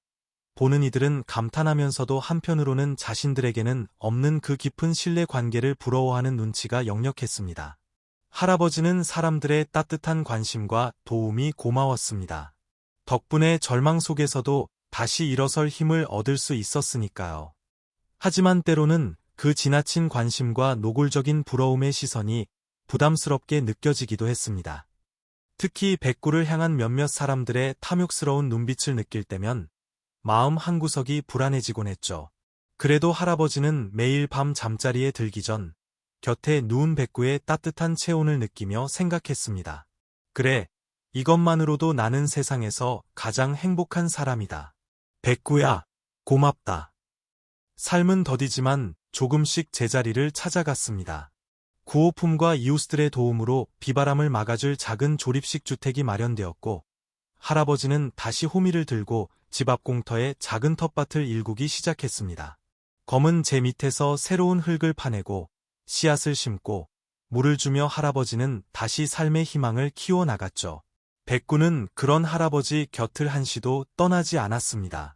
보는 이들은 감탄하면서도 한편으로는 자신들에게는 없는 그 깊은 신뢰 관계를 부러워하는 눈치가 역력했습니다. 할아버지는 사람들의 따뜻한 관심과 도움이 고마웠습니다. 덕분에 절망 속에서도 다시 일어설 힘을 얻을 수 있었으니까요. 하지만 때로는 그 지나친 관심과 노골적인 부러움의 시선이 부담스럽게 느껴지기도 했습니다. 특히 백구를 향한 몇몇 사람들의 탐욕스러운 눈빛을 느낄 때면 마음 한구석이 불안해지곤 했죠. 그래도 할아버지는 매일 밤 잠자리에 들기 전 곁에 누운 백구의 따뜻한 체온을 느끼며 생각했습니다. 그래, 이것만으로도 나는 세상에서 가장 행복한 사람이다. 백구야, 고맙다. 삶은 더디지만 조금씩 제자리를 찾아갔습니다. 구호품과 이웃들의 도움으로 비바람을 막아줄 작은 조립식 주택이 마련되었고 할아버지는 다시 호미를 들고 집 앞 공터에 작은 텃밭을 일구기 시작했습니다. 검은 재 밑에서 새로운 흙을 파내고 씨앗을 심고 물을 주며 할아버지는 다시 삶의 희망을 키워나갔죠. 백구는 그런 할아버지 곁을 한시도 떠나지 않았습니다.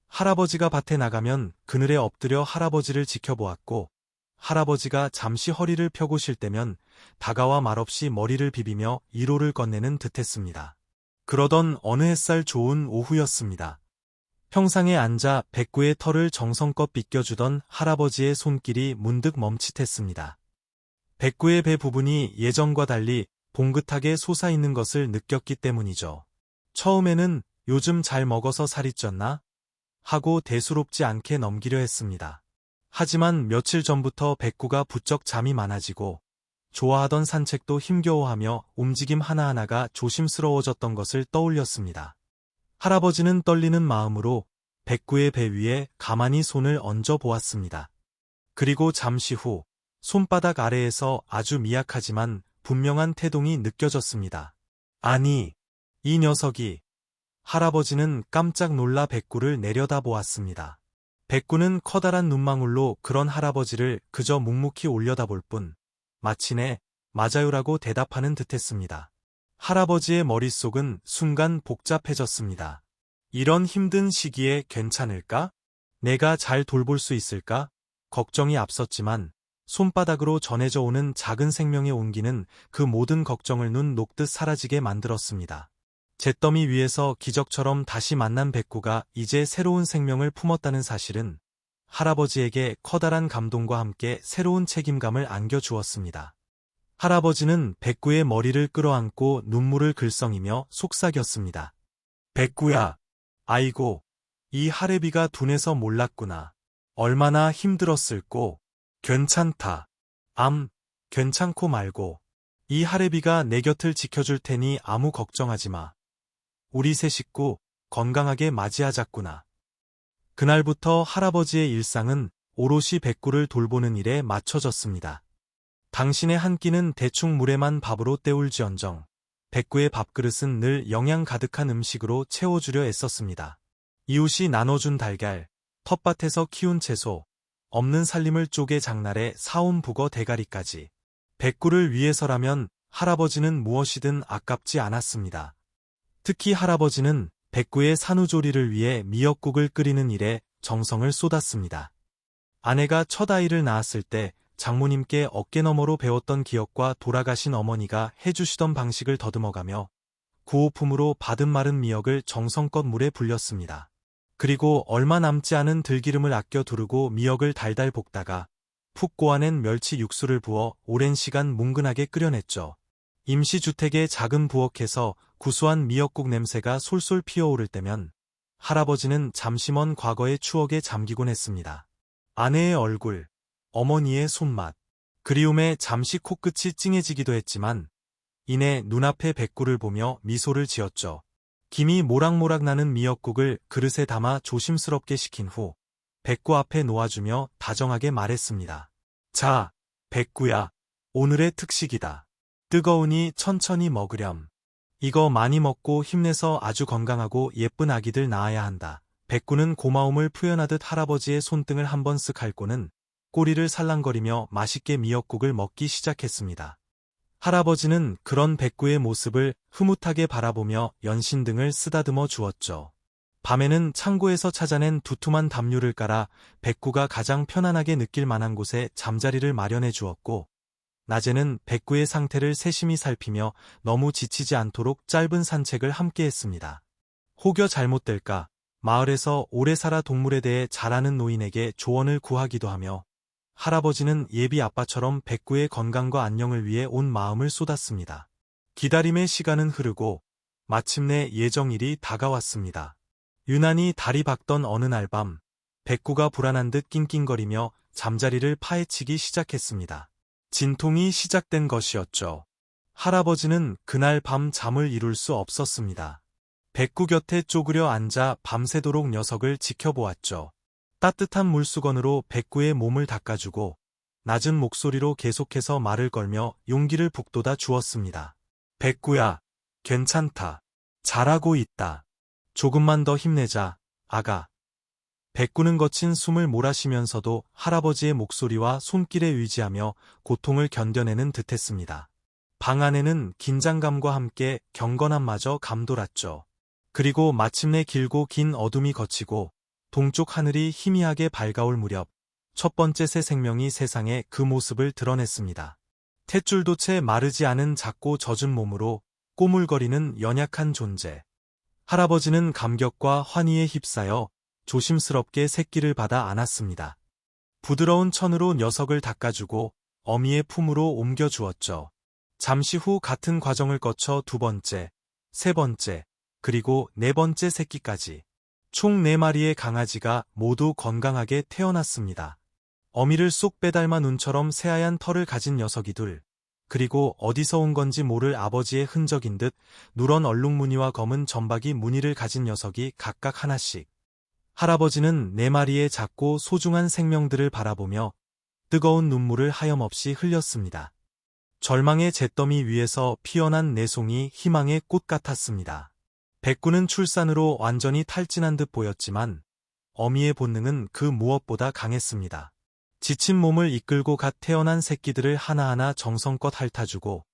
할아버지가 밭에 나가면 그늘에 엎드려 할아버지를 지켜보았고 할아버지가 잠시 허리를 펴고 쉴 때면 다가와 말없이 머리를 비비며 위로를 건네는 듯했습니다. 그러던 어느 햇살 좋은 오후였습니다. 평상에 앉아 백구의 털을 정성껏 빗겨주던 할아버지의 손길이 문득 멈칫했습니다. 백구의 배 부분이 예전과 달리 봉긋하게 솟아있는 것을 느꼈기 때문이죠. 처음에는 요즘 잘 먹어서 살이 쪘나? 하고 대수롭지 않게 넘기려 했습니다. 하지만 며칠 전부터 백구가 부쩍 잠이 많아지고 좋아하던 산책도 힘겨워하며 움직임 하나하나가 조심스러워졌던 것을 떠올렸습니다. 할아버지는 떨리는 마음으로 백구의 배 위에 가만히 손을 얹어 보았습니다. 그리고 잠시 후 손바닥 아래에서 아주 미약하지만 분명한 태동이 느껴졌습니다. 아니, 이 녀석이. 할아버지는 깜짝 놀라 백구를 내려다보았습니다. 백구는 커다란 눈망울로 그런 할아버지를 그저 묵묵히 올려다볼 뿐 마침내 맞아요라고 대답하는 듯했습니다. 할아버지의 머릿속은 순간 복잡해졌습니다. 이런 힘든 시기에 괜찮을까? 내가 잘 돌볼 수 있을까? 걱정이 앞섰지만 손바닥으로 전해져 오는 작은 생명의 온기는 그 모든 걱정을 눈 녹듯 사라지게 만들었습니다. 잿더미 위에서 기적처럼 다시 만난 백구가 이제 새로운 생명을 품었다는 사실은 할아버지에게 커다란 감동과 함께 새로운 책임감을 안겨주었습니다. 할아버지는 백구의 머리를 끌어안고 눈물을 글썽이며 속삭였습니다. 백구야, 아이고, 이 할애비가 둔해서 몰랐구나. 얼마나 힘들었을꼬. 괜찮다. 괜찮고 말고. 이 할애비가 내 곁을 지켜줄 테니 아무 걱정하지 마. 우리 세 식구 건강하게 맞이하자꾸나. 그날부터 할아버지의 일상은 오롯이 백구를 돌보는 일에 맞춰졌습니다. 당신의 한 끼는 대충 물에만 밥으로 때울지언정 백구의 밥그릇은 늘 영양 가득한 음식으로 채워주려 애썼습니다. 이웃이 나눠준 달걀, 텃밭에서 키운 채소, 없는 살림을 쪼개 장날에 사온 북어 대가리까지. 백구를 위해서라면 할아버지는 무엇이든 아깝지 않았습니다. 특히 할아버지는 백구의 산후조리를 위해 미역국을 끓이는 일에 정성을 쏟았습니다. 아내가 첫 아이를 낳았을 때 장모님께 어깨너머로 배웠던 기억과 돌아가신 어머니가 해주시던 방식을 더듬어가며 구호품으로 받은 마른 미역을 정성껏 물에 불렸습니다. 그리고 얼마 남지 않은 들기름을 아껴 두르고 미역을 달달 볶다가 푹 고아낸 멸치 육수를 부어 오랜 시간 뭉근하게 끓여냈죠. 임시주택의 작은 부엌에서 구수한 미역국 냄새가 솔솔 피어오를 때면 할아버지는 잠시 먼 과거의 추억에 잠기곤 했습니다. 아내의 얼굴, 어머니의 손맛, 그리움에 잠시 코끝이 찡해지기도 했지만 이내 눈앞의 백구를 보며 미소를 지었죠. 김이 모락모락 나는 미역국을 그릇에 담아 조심스럽게 식힌 후 백구 앞에 놓아주며 다정하게 말했습니다. 자, 백구야, 오늘의 특식이다. 뜨거우니 천천히 먹으렴. 이거 많이 먹고 힘내서 아주 건강하고 예쁜 아기들 낳아야 한다. 백구는 고마움을 표현하듯 할아버지의 손등을 한번 쓱 핥고는 꼬리를 살랑거리며 맛있게 미역국을 먹기 시작했습니다. 할아버지는 그런 백구의 모습을 흐뭇하게 바라보며 연신등을 쓰다듬어 주었죠. 밤에는 창고에서 찾아낸 두툼한 담요를 깔아 백구가 가장 편안하게 느낄 만한 곳에 잠자리를 마련해 주었고, 낮에는 백구의 상태를 세심히 살피며 너무 지치지 않도록 짧은 산책을 함께 했습니다. 혹여 잘못될까 마을에서 오래 살아 동물에 대해 잘 아는 노인에게 조언을 구하기도 하며 할아버지는 예비 아빠처럼 백구의 건강과 안녕을 위해 온 마음을 쏟았습니다. 기다림의 시간은 흐르고 마침내 예정일이 다가왔습니다. 유난히 달이 밝던 어느 날 밤, 백구가 불안한 듯 낑낑거리며 잠자리를 파헤치기 시작했습니다. 진통이 시작된 것이었죠. 할아버지는 그날 밤 잠을 이룰 수 없었습니다. 백구 곁에 쪼그려 앉아 밤새도록 녀석을 지켜보았죠. 따뜻한 물수건으로 백구의 몸을 닦아주고 낮은 목소리로 계속해서 말을 걸며 용기를 북돋아 주었습니다. 백구야, 괜찮다. 잘하고 있다. 조금만 더 힘내자, 아가. 백구는 거친 숨을 몰아쉬면서도 할아버지의 목소리와 손길에 의지하며 고통을 견뎌내는 듯했습니다. 방 안에는 긴장감과 함께 경건함마저 감돌았죠. 그리고 마침내 길고 긴 어둠이 걷히고 동쪽 하늘이 희미하게 밝아올 무렵 첫 번째 새 생명이 세상에 그 모습을 드러냈습니다. 탯줄도 채 마르지 않은 작고 젖은 몸으로 꼬물거리는 연약한 존재. 할아버지는 감격과 환희에 휩싸여 조심스럽게 새끼를 받아 안았습니다. 부드러운 천으로 녀석을 닦아주고 어미의 품으로 옮겨주었죠. 잠시 후 같은 과정을 거쳐 두 번째, 세 번째, 그리고 네 번째 새끼까지 총 4마리의 강아지가 모두 건강하게 태어났습니다. 어미를 쏙 빼닮아 눈처럼 새하얀 털을 가진 녀석이 둘, 그리고 어디서 온 건지 모를 아버지의 흔적인 듯 누런 얼룩무늬와 검은 점박이 무늬를 가진 녀석이 각각 하나씩. 할아버지는 4마리의 작고 소중한 생명들을 바라보며 뜨거운 눈물을 하염없이 흘렸습니다. 절망의 잿더미 위에서 피어난 4송이 희망의 꽃 같았습니다. 백구는 출산으로 완전히 탈진한 듯 보였지만 어미의 본능은 그 무엇보다 강했습니다. 지친 몸을 이끌고 갓 태어난 새끼들을 하나하나 정성껏 핥아주고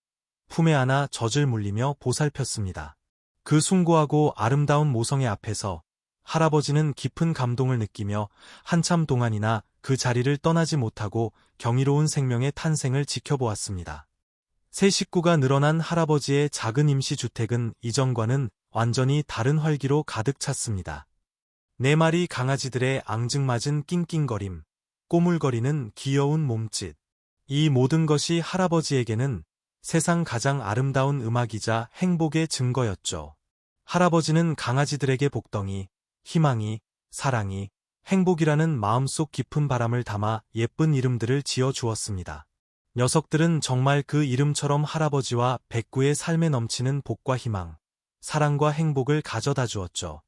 품에 안아 젖을 물리며 보살폈습니다. 그 숭고하고 아름다운 모성의 앞에서 할아버지는 깊은 감동을 느끼며 한참 동안이나 그 자리를 떠나지 못하고 경이로운 생명의 탄생을 지켜보았습니다. 세 식구가 늘어난 할아버지의 작은 임시주택은 이전과는 완전히 다른 활기로 가득 찼습니다. 4마리 강아지들의 앙증맞은 낑낑거림, 꼬물거리는 귀여운 몸짓. 이 모든 것이 할아버지에게는 세상 가장 아름다운 음악이자 행복의 증거였죠. 할아버지는 강아지들에게 복덩이, 희망이, 사랑이, 행복이라는 마음속 깊은 바람을 담아 예쁜 이름들을 지어 주었습니다. 녀석들은 정말 그 이름처럼 할아버지와 백구의 삶에 넘치는 복과 희망, 사랑과 행복을 가져다 주었죠.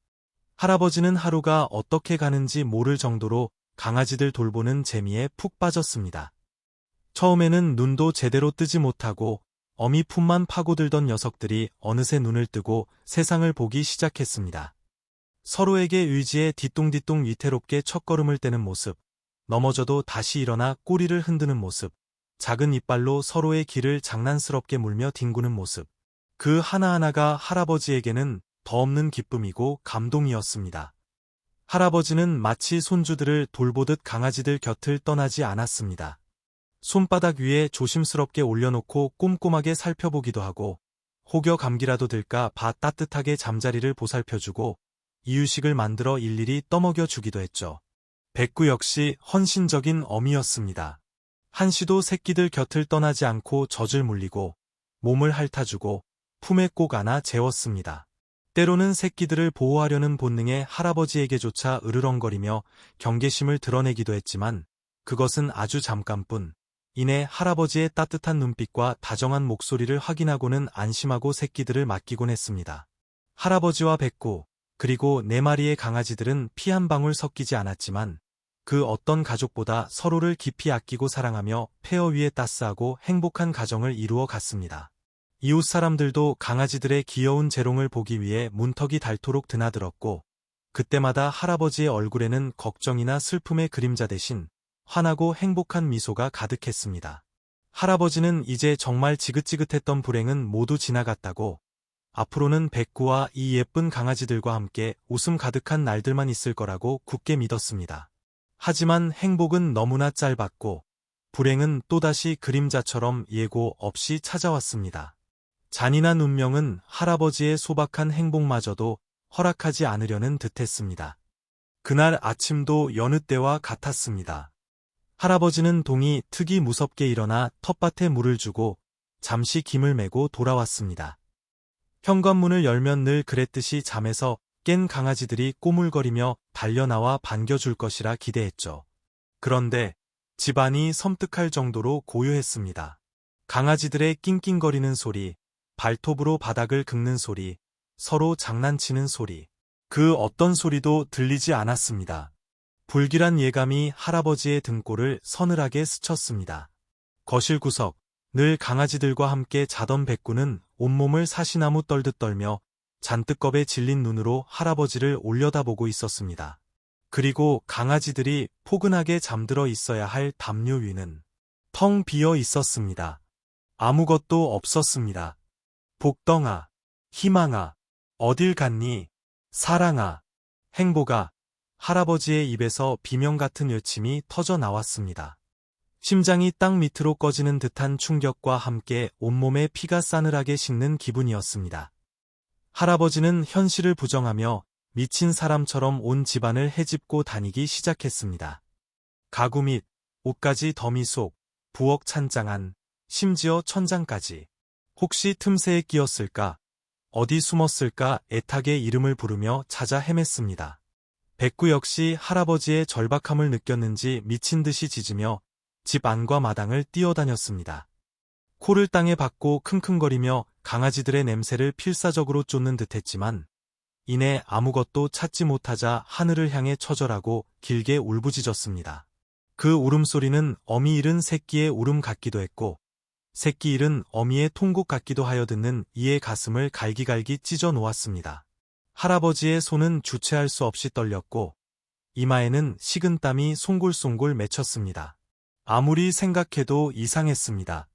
할아버지는 하루가 어떻게 가는지 모를 정도로 강아지들 돌보는 재미에 푹 빠졌습니다. 처음에는 눈도 제대로 뜨지 못하고 어미 품만 파고들던 녀석들이 어느새 눈을 뜨고 세상을 보기 시작했습니다. 서로에게 의지해 뒤뚱뒤뚱 위태롭게 첫걸음을 떼는 모습, 넘어져도 다시 일어나 꼬리를 흔드는 모습, 작은 이빨로 서로의 귀를 장난스럽게 물며 뒹구는 모습. 그 하나하나가 할아버지에게는 더없는 기쁨이고 감동이었습니다. 할아버지는 마치 손주들을 돌보듯 강아지들 곁을 떠나지 않았습니다. 손바닥 위에 조심스럽게 올려놓고 꼼꼼하게 살펴보기도 하고 혹여 감기라도 들까 봐 따뜻하게 잠자리를 보살펴주고 이유식을 만들어 일일이 떠먹여주기도 했죠. 백구 역시 헌신적인 어미였습니다. 한시도 새끼들 곁을 떠나지 않고 젖을 물리고 몸을 핥아주고 품에 꼭 안아 재웠습니다. 때로는 새끼들을 보호하려는 본능에 할아버지에게조차 으르렁거리며 경계심을 드러내기도 했지만 그것은 아주 잠깐뿐. 이내 할아버지의 따뜻한 눈빛과 다정한 목소리를 확인하고는 안심하고 새끼들을 맡기곤 했습니다. 할아버지와 백구, 그리고 4마리의 강아지들은 피 한 방울 섞이지 않았지만 그 어떤 가족보다 서로를 깊이 아끼고 사랑하며 폐허 위에 따스하고 행복한 가정을 이루어 갔습니다. 이웃 사람들도 강아지들의 귀여운 재롱을 보기 위해 문턱이 닳도록 드나들었고 그때마다 할아버지의 얼굴에는 걱정이나 슬픔의 그림자 대신 환하고 행복한 미소가 가득했습니다. 할아버지는 이제 정말 지긋지긋했던 불행은 모두 지나갔다고 앞으로는 백구와 이 예쁜 강아지들과 함께 웃음 가득한 날들만 있을 거라고 굳게 믿었습니다. 하지만 행복은 너무나 짧았고 불행은 또다시 그림자처럼 예고 없이 찾아왔습니다. 잔인한 운명은 할아버지의 소박한 행복마저도 허락하지 않으려는 듯했습니다. 그날 아침도 여느 때와 같았습니다. 할아버지는 동이 특이 무섭게 일어나 텃밭에 물을 주고 잠시 김을 메고 돌아왔습니다. 현관문을 열면 늘 그랬듯이 잠에서 깬 강아지들이 꼬물거리며 달려나와 반겨줄 것이라 기대했죠. 그런데 집안이 섬뜩할 정도로 고요했습니다. 강아지들의 낑낑거리는 소리, 발톱으로 바닥을 긁는 소리, 서로 장난치는 소리, 그 어떤 소리도 들리지 않았습니다. 불길한 예감이 할아버지의 등골을 서늘하게 스쳤습니다. 거실 구석, 늘 강아지들과 함께 자던 백구는 온몸을 사시나무 떨듯 떨며 잔뜩 겁에 질린 눈으로 할아버지를 올려다보고 있었습니다. 그리고 강아지들이 포근하게 잠들어 있어야 할 담요 위는 텅 비어 있었습니다. 아무것도 없었습니다. 복덩아, 희망아, 어딜 갔니? 사랑아, 행복아. 할아버지의 입에서 비명 같은 외침이 터져 나왔습니다. 심장이 땅 밑으로 꺼지는 듯한 충격과 함께 온몸에 피가 싸늘하게 식는 기분이었습니다. 할아버지는 현실을 부정하며 미친 사람처럼 온 집안을 헤집고 다니기 시작했습니다. 가구 및 옷가지 더미 속, 부엌 찬장 안, 심지어 천장까지. 혹시 틈새에 끼었을까? 어디 숨었을까? 애타게 이름을 부르며 찾아 헤맸습니다. 백구 역시 할아버지의 절박함을 느꼈는지 미친 듯이 짖으며 집 안과 마당을 뛰어다녔습니다. 코를 땅에 박고 킁킁거리며 강아지들의 냄새를 필사적으로 쫓는 듯했지만 이내 아무것도 찾지 못하자 하늘을 향해 처절하고 길게 울부짖었습니다. 그 울음소리는 어미 잃은 새끼의 울음 같기도 했고 새끼 잃은 어미의 통곡 같기도 하여 듣는 이의 가슴을 갈기갈기 찢어 놓았습니다. 할아버지의 손은 주체할 수 없이 떨렸고 이마에는 식은땀이 송골송골 맺혔습니다. 아무리 생각해도 이상했습니다.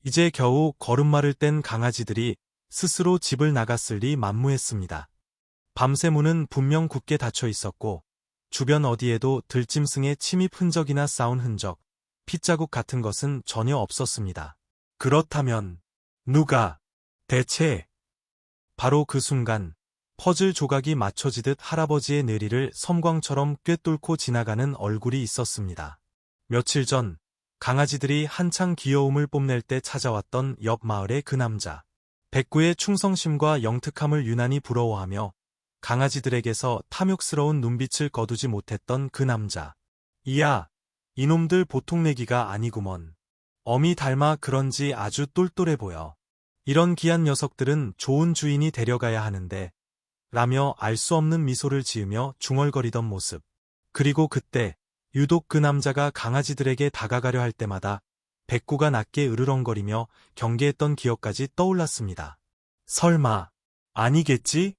이제 겨우 걸음마를 뗀 강아지들이 스스로 집을 나갔을 리 만무했습니다. 밤새 문은 분명 굳게 닫혀 있었고 주변 어디에도 들짐승의 침입 흔적이나 싸운 흔적, 핏자국 같은 것은 전혀 없었습니다. 그렇다면 누가 대체? 바로 그 순간 퍼즐 조각이 맞춰지듯 할아버지의 내리를 섬광처럼 꿰뚫고 지나가는 얼굴이 있었습니다. 며칠 전 강아지들이 한창 귀여움을 뽐낼 때 찾아왔던 옆 마을의 그 남자. 백구의 충성심과 영특함을 유난히 부러워하며 강아지들에게서 탐욕스러운 눈빛을 거두지 못했던 그 남자. 이야, 이놈들 보통 내기가 아니구먼. 어미 닮아 그런지 아주 똘똘해 보여. 이런 귀한 녀석들은 좋은 주인이 데려가야 하는데 라며 알 수 없는 미소를 지으며 중얼거리던 모습. 그리고 그때 유독 그 남자가 강아지들에게 다가가려 할 때마다 백구가 낮게 으르렁거리며 경계했던 기억까지 떠올랐습니다. 설마 아니겠지?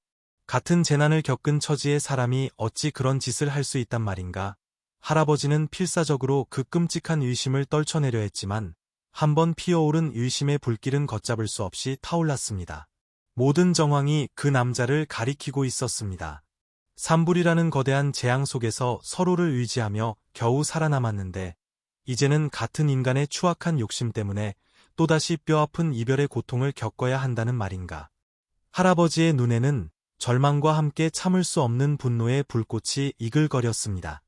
같은 재난을 겪은 처지의 사람이 어찌 그런 짓을 할 수 있단 말인가? 할아버지는 필사적으로 그 끔찍한 의심을 떨쳐내려 했지만 한번 피어오른 의심의 불길은 걷잡을 수 없이 타올랐습니다. 모든 정황이 그 남자를 가리키고 있었습니다. 산불이라는 거대한 재앙 속에서 서로를 의지하며 겨우 살아남았는데 이제는 같은 인간의 추악한 욕심 때문에 또다시 뼈아픈 이별의 고통을 겪어야 한다는 말인가. 할아버지의 눈에는 절망과 함께 참을 수 없는 분노의 불꽃이 이글거렸습니다.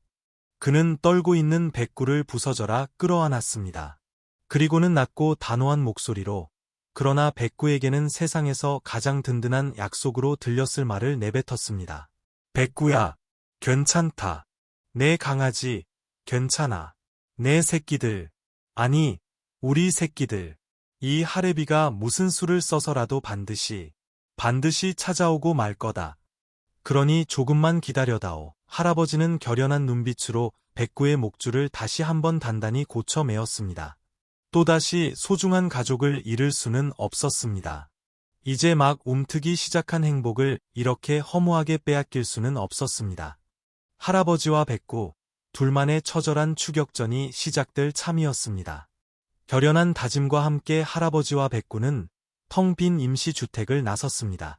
그는 떨고 있는 백구를 부서져라 끌어안았습니다. 그리고는 낮고 단호한 목소리로 그러나 백구에게는 세상에서 가장 든든한 약속으로 들렸을 말을 내뱉었습니다. 백구야, 괜찮다. 내 강아지, 괜찮아. 내 새끼들, 아니, 우리 새끼들. 이 할애비가 무슨 수를 써서라도 반드시 찾아오고 말 거다. 그러니 조금만 기다려다오. 할아버지는 결연한 눈빛으로 백구의 목줄을 다시 한번 단단히 고쳐 매었습니다. 또다시 소중한 가족을 잃을 수는 없었습니다. 이제 막 움트기 시작한 행복을 이렇게 허무하게 빼앗길 수는 없었습니다. 할아버지와 백구, 둘만의 처절한 추격전이 시작될 참이었습니다. 결연한 다짐과 함께 할아버지와 백구는 텅 빈 임시주택을 나섰습니다.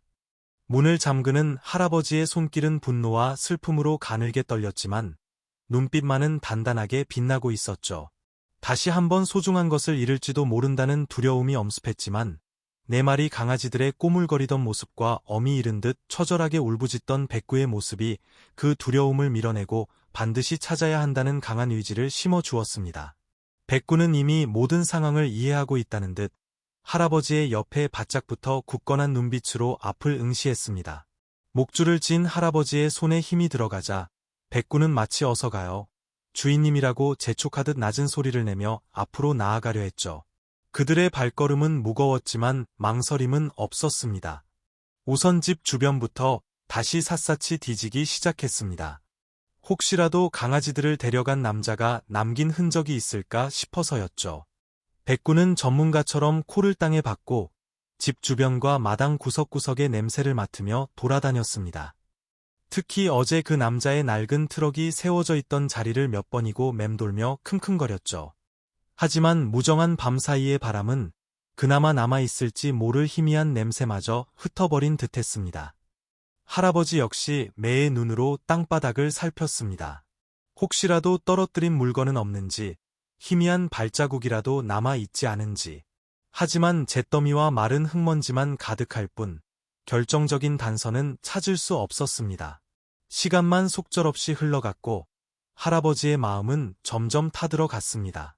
문을 잠그는 할아버지의 손길은 분노와 슬픔으로 가늘게 떨렸지만 눈빛만은 단단하게 빛나고 있었죠. 다시 한번 소중한 것을 잃을지도 모른다는 두려움이 엄습했지만 네 마리 강아지들의 꼬물거리던 모습과 어미 잃은 듯 처절하게 울부짖던 백구의 모습이 그 두려움을 밀어내고 반드시 찾아야 한다는 강한 의지를 심어주었습니다. 백구는 이미 모든 상황을 이해하고 있다는 듯 할아버지의 옆에 바짝붙어 굳건한 눈빛으로 앞을 응시했습니다. 목줄을 쥔 할아버지의 손에 힘이 들어가자 백구는 마치 어서 가요. 주인님이라고 재촉하듯 낮은 소리를 내며 앞으로 나아가려 했죠. 그들의 발걸음은 무거웠지만 망설임은 없었습니다. 우선 집 주변부터 다시 샅샅이 뒤지기 시작했습니다. 혹시라도 강아지들을 데려간 남자가 남긴 흔적이 있을까 싶어서였죠. 백구는 전문가처럼 코를 땅에 박고 집 주변과 마당 구석구석의 냄새를 맡으며 돌아다녔습니다. 특히 어제 그 남자의 낡은 트럭이 세워져 있던 자리를 몇 번이고 맴돌며 킁킁거렸죠. 하지만 무정한 밤 사이의 바람은 그나마 남아있을지 모를 희미한 냄새마저 흩어버린 듯했습니다. 할아버지 역시 매의 눈으로 땅바닥을 살폈습니다. 혹시라도 떨어뜨린 물건은 없는지, 희미한 발자국이라도 남아있지 않은지. 하지만 잿더미와 마른 흙먼지만 가득할 뿐 결정적인 단서는 찾을 수 없었습니다. 시간만 속절없이 흘러갔고 할아버지의 마음은 점점 타들어갔습니다.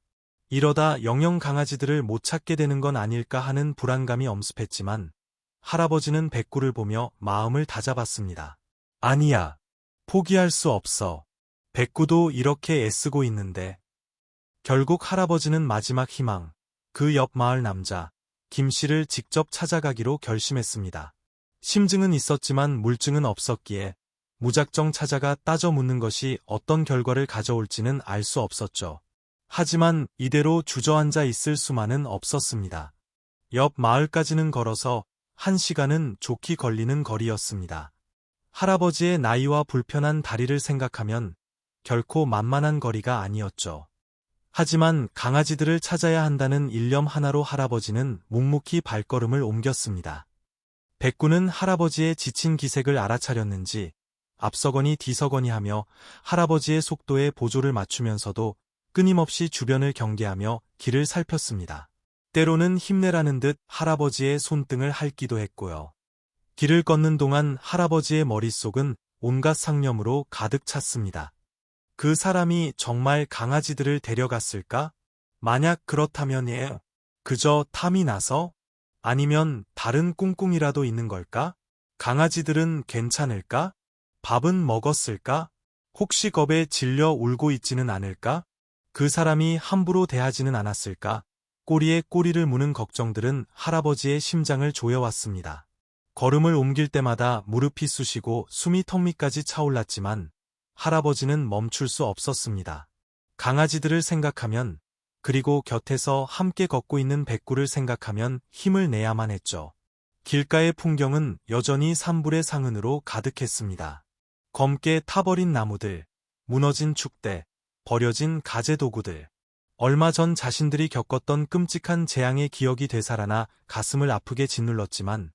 이러다 영영 강아지들을 못 찾게 되는 건 아닐까 하는 불안감이 엄습했지만 할아버지는 백구를 보며 마음을 다잡았습니다. 아니야. 포기할 수 없어. 백구도 이렇게 애쓰고 있는데. 결국 할아버지는 마지막 희망, 그 옆 마을 남자, 김씨를 직접 찾아가기로 결심했습니다. 심증은 있었지만 물증은 없었기에 무작정 찾아가 따져 묻는 것이 어떤 결과를 가져올지는 알 수 없었죠. 하지만 이대로 주저앉아 있을 수만은 없었습니다. 옆 마을까지는 걸어서 1시간은 좋게 걸리는 거리였습니다. 할아버지의 나이와 불편한 다리를 생각하면 결코 만만한 거리가 아니었죠. 하지만 강아지들을 찾아야 한다는 일념 하나로 할아버지는 묵묵히 발걸음을 옮겼습니다. 백구는 할아버지의 지친 기색을 알아차렸는지 앞서거니 뒤서거니 하며 할아버지의 속도에 보조를 맞추면서도 끊임없이 주변을 경계하며 길을 살폈습니다. 때로는 힘내라는 듯 할아버지의 손등을 핥기도 했고요. 길을 걷는 동안 할아버지의 머릿속은 온갖 상념으로 가득 찼습니다. 그 사람이 정말 강아지들을 데려갔을까? 만약 그렇다면 그저 탐이 나서? 아니면 다른 꿍꿍이라도 있는 걸까? 강아지들은 괜찮을까? 밥은 먹었을까? 혹시 겁에 질려 울고 있지는 않을까? 그 사람이 함부로 대하지는 않았을까? 꼬리에 꼬리를 무는 걱정들은 할아버지의 심장을 조여왔습니다. 걸음을 옮길 때마다 무릎이 쑤시고 숨이 턱 밑까지 차올랐지만 할아버지는 멈출 수 없었습니다. 강아지들을 생각하면, 그리고 곁에서 함께 걷고 있는 백구를 생각하면 힘을 내야만 했죠. 길가의 풍경은 여전히 산불의 상흔으로 가득했습니다. 검게 타버린 나무들, 무너진 축대, 버려진 가재도구들. 얼마 전 자신들이 겪었던 끔찍한 재앙의 기억이 되살아나 가슴을 아프게 짓눌렀지만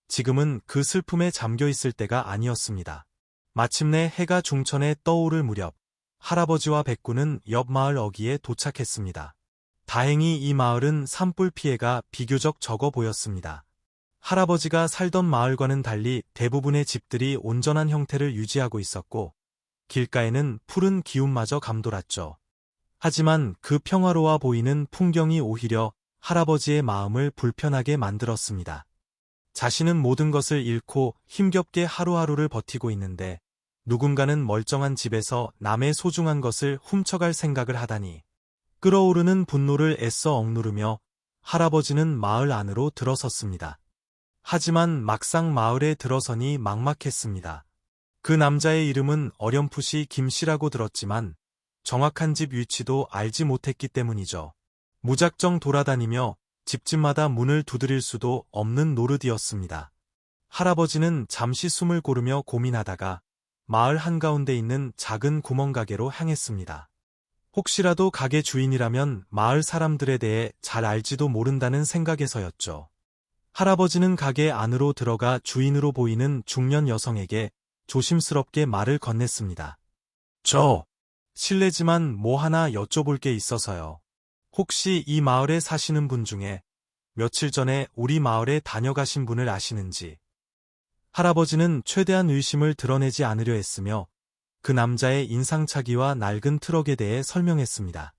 지금은 그 슬픔에 잠겨 있을 때가 아니었습니다. 마침내 해가 중천에 떠오를 무렵 할아버지와 백구는 옆 마을 어귀에 도착했습니다. 다행히 이 마을은 산불 피해가 비교적 적어 보였습니다. 할아버지가 살던 마을과는 달리 대부분의 집들이 온전한 형태를 유지하고 있었고 길가에는 푸른 기운마저 감돌았죠. 하지만 그 평화로워 보이는 풍경이 오히려 할아버지의 마음을 불편하게 만들었습니다. 자신은 모든 것을 잃고 힘겹게 하루하루를 버티고 있는데 누군가는 멀쩡한 집에서 남의 소중한 것을 훔쳐갈 생각을 하다니. 끓어오르는 분노를 애써 억누르며 할아버지는 마을 안으로 들어섰습니다. 하지만 막상 마을에 들어서니 막막했습니다. 그 남자의 이름은 어렴풋이 김씨라고 들었지만 정확한 집 위치도 알지 못했기 때문이죠. 무작정 돌아다니며 집집마다 문을 두드릴 수도 없는 노릇이었습니다. 할아버지는 잠시 숨을 고르며 고민하다가 마을 한가운데 있는 작은 구멍가게로 향했습니다. 혹시라도 가게 주인이라면 마을 사람들에 대해 잘 알지도 모른다는 생각에서였죠. 할아버지는 가게 안으로 들어가 주인으로 보이는 중년 여성에게 조심스럽게 말을 건넸습니다. 실례지만 뭐 하나 여쭤볼 게 있어서요. 혹시 이 마을에 사시는 분 중에 며칠 전에 우리 마을에 다녀가신 분을 아시는지. 할아버지는 최대한 의심을 드러내지 않으려 했으며 그 남자의 인상차기와 낡은 트럭에 대해 설명했습니다.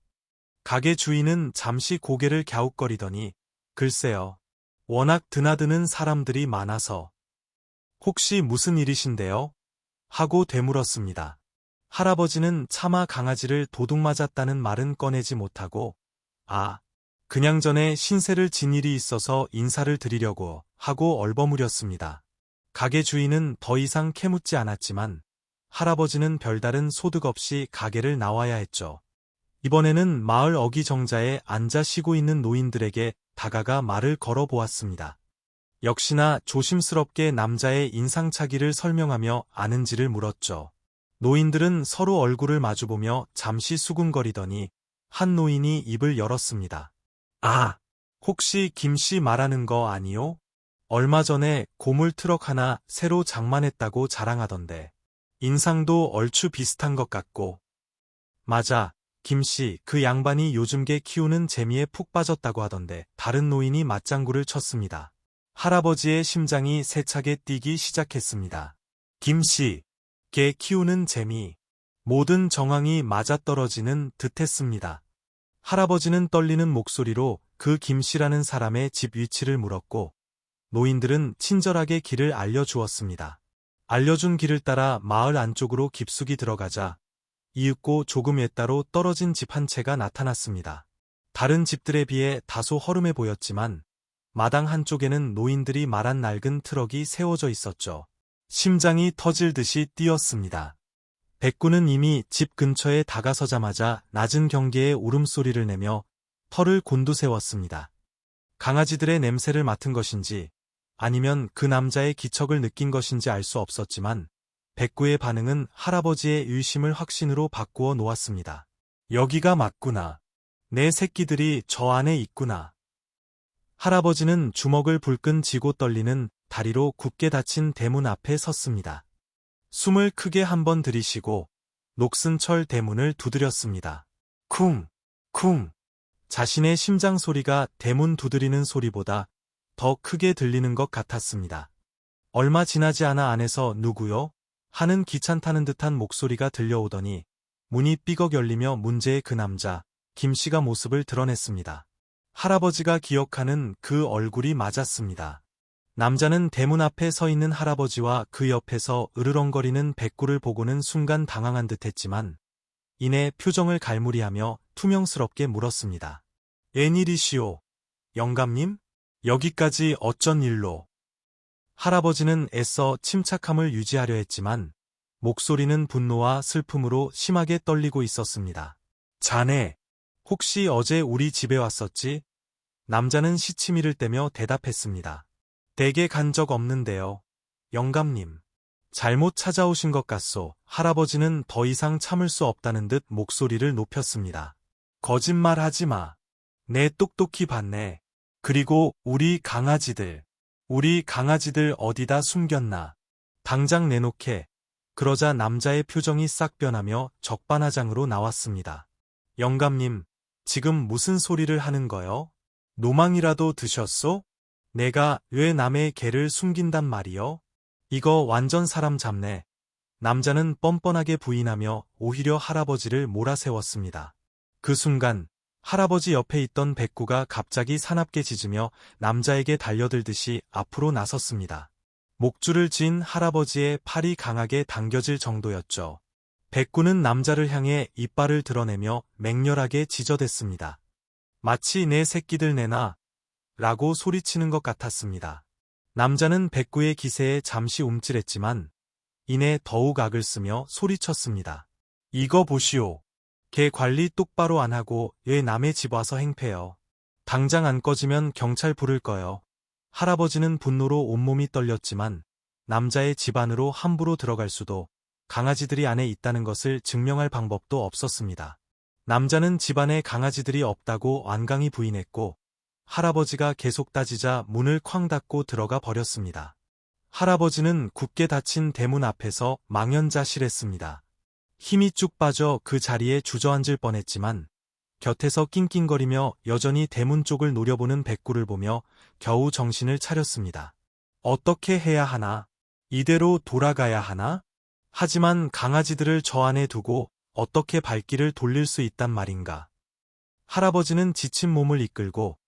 가게 주인은 잠시 고개를 갸웃거리더니 글쎄요. 워낙 드나드는 사람들이 많아서. 혹시 무슨 일이신데요? 하고 되물었습니다. 할아버지는 차마 강아지를 도둑 맞았다는 말은 꺼내지 못하고 그냥 전에 신세를 진 일이 있어서 인사를 드리려고 하고 얼버무렸습니다. 가게 주인은 더 이상 캐묻지 않았지만 할아버지는 별다른 소득 없이 가게를 나와야 했죠. 이번에는 마을 어귀 정자에 앉아 쉬고 있는 노인들에게 다가가 말을 걸어보았습니다. 역시나 조심스럽게 남자의 인상차기를 설명하며 아는지를 물었죠. 노인들은 서로 얼굴을 마주보며 잠시 수군거리더니 한 노인이 입을 열었습니다. 혹시 김씨 말하는 거 아니요? 얼마 전에 고물 트럭 하나 새로 장만했다고 자랑하던데. 인상도 얼추 비슷한 것 같고. 맞아, 김씨, 그 양반이 요즘 개 키우는 재미에 푹 빠졌다고 하던데. 다른 노인이 맞장구를 쳤습니다. 할아버지의 심장이 세차게 뛰기 시작했습니다. 김씨, 개 키우는 재미. 모든 정황이 맞아떨어지는 듯했습니다. 할아버지는 떨리는 목소리로 그 김씨라는 사람의 집 위치를 물었고 노인들은 친절하게 길을 알려주었습니다. 알려준 길을 따라 마을 안쪽으로 깊숙이 들어가자 이윽고 조금 옛따로 떨어진 집 한 채가 나타났습니다. 다른 집들에 비해 다소 허름해 보였지만 마당 한쪽에는 노인들이 말한 낡은 트럭이 세워져 있었죠. 심장이 터질 듯이 뛰었습니다. 백구는 이미 집 근처에 다가서자마자 낮은 경계의 울음소리를 내며 털을 곤두세웠습니다. 강아지들의 냄새를 맡은 것인지 아니면 그 남자의 기척을 느낀 것인지 알 수 없었지만 백구의 반응은 할아버지의 의심을 확신으로 바꾸어 놓았습니다. 여기가 맞구나. 내 새끼들이 저 안에 있구나. 할아버지는 주먹을 불끈 쥐고 떨리는 다리로 굳게 닫힌 대문 앞에 섰습니다. 숨을 크게 한번 들이쉬고 녹슨 철 대문을 두드렸습니다. 쿵, 쿵. 자신의 심장 소리가 대문 두드리는 소리보다 더 크게 들리는 것 같았습니다. 얼마 지나지 않아 안에서 누구요? 하는 귀찮다는 듯한 목소리가 들려오더니 문이 삐걱 열리며 문제의 그 남자, 김씨가 모습을 드러냈습니다. 할아버지가 기억하는 그 얼굴이 맞았습니다. 남자는 대문 앞에 서 있는 할아버지와 그 옆에서 으르렁거리는 백구를 보고는 순간 당황한 듯했지만 이내 표정을 갈무리하며 투명스럽게 물었습니다. 웬일이시오? 영감님? 여기까지 어쩐 일로? 할아버지는 애써 침착함을 유지하려 했지만 목소리는 분노와 슬픔으로 심하게 떨리고 있었습니다. 자네, 혹시 어제 우리 집에 왔었지? 남자는 시치미를 떼며 대답했습니다. 댁에 간 적 없는데요. 영감님. 잘못 찾아오신 것 같소. 할아버지는 더 이상 참을 수 없다는 듯 목소리를 높였습니다. 거짓말하지 마. 내 똑똑히 봤네. 그리고 우리 강아지들 어디다 숨겼나. 당장 내놓게. 그러자 남자의 표정이 싹 변하며 적반하장으로 나왔습니다. 영감님, 지금 무슨 소리를 하는 거요? 노망이라도 드셨소? 내가 왜 남의 개를 숨긴단 말이요? 이거 완전 사람 잡네. 남자는 뻔뻔하게 부인하며 오히려 할아버지를 몰아세웠습니다. 그 순간 할아버지 옆에 있던 백구가 갑자기 사납게 짖으며 남자에게 달려들듯이 앞으로 나섰습니다. 목줄을 쥔 할아버지의 팔이 강하게 당겨질 정도였죠. 백구는 남자를 향해 이빨을 드러내며 맹렬하게 짖어댔습니다. 마치 내 새끼들 내놔 라고 소리치는 것 같았습니다. 남자는 백구의 기세에 잠시 움찔했지만 이내 더욱 악을 쓰며 소리쳤습니다. 이거 보시오. 개 관리 똑바로 안 하고 왜 남의 집 와서 행패요. 당장 안 꺼지면 경찰 부를 거요. 할아버지는 분노로 온몸이 떨렸지만 남자의 집 안으로 함부로 들어갈 수도 강아지들이 안에 있다는 것을 증명할 방법도 없었습니다. 남자는 집안에 강아지들이 없다고 완강히 부인했고 할아버지가 계속 따지자 문을 쾅 닫고 들어가 버렸습니다. 할아버지는 굳게 닫힌 대문 앞에서 망연자실했습니다. 힘이 쭉 빠져 그 자리에 주저앉을 뻔했지만 곁에서 낑낑거리며 여전히 대문 쪽을 노려보는 백구를 보며 겨우 정신을 차렸습니다. 어떻게 해야 하나? 이대로 돌아가야 하나? 하지만 강아지들을 저 안에 두고 어떻게 발길을 돌릴 수 있단 말인가? 할아버지는 지친 몸을 이끌고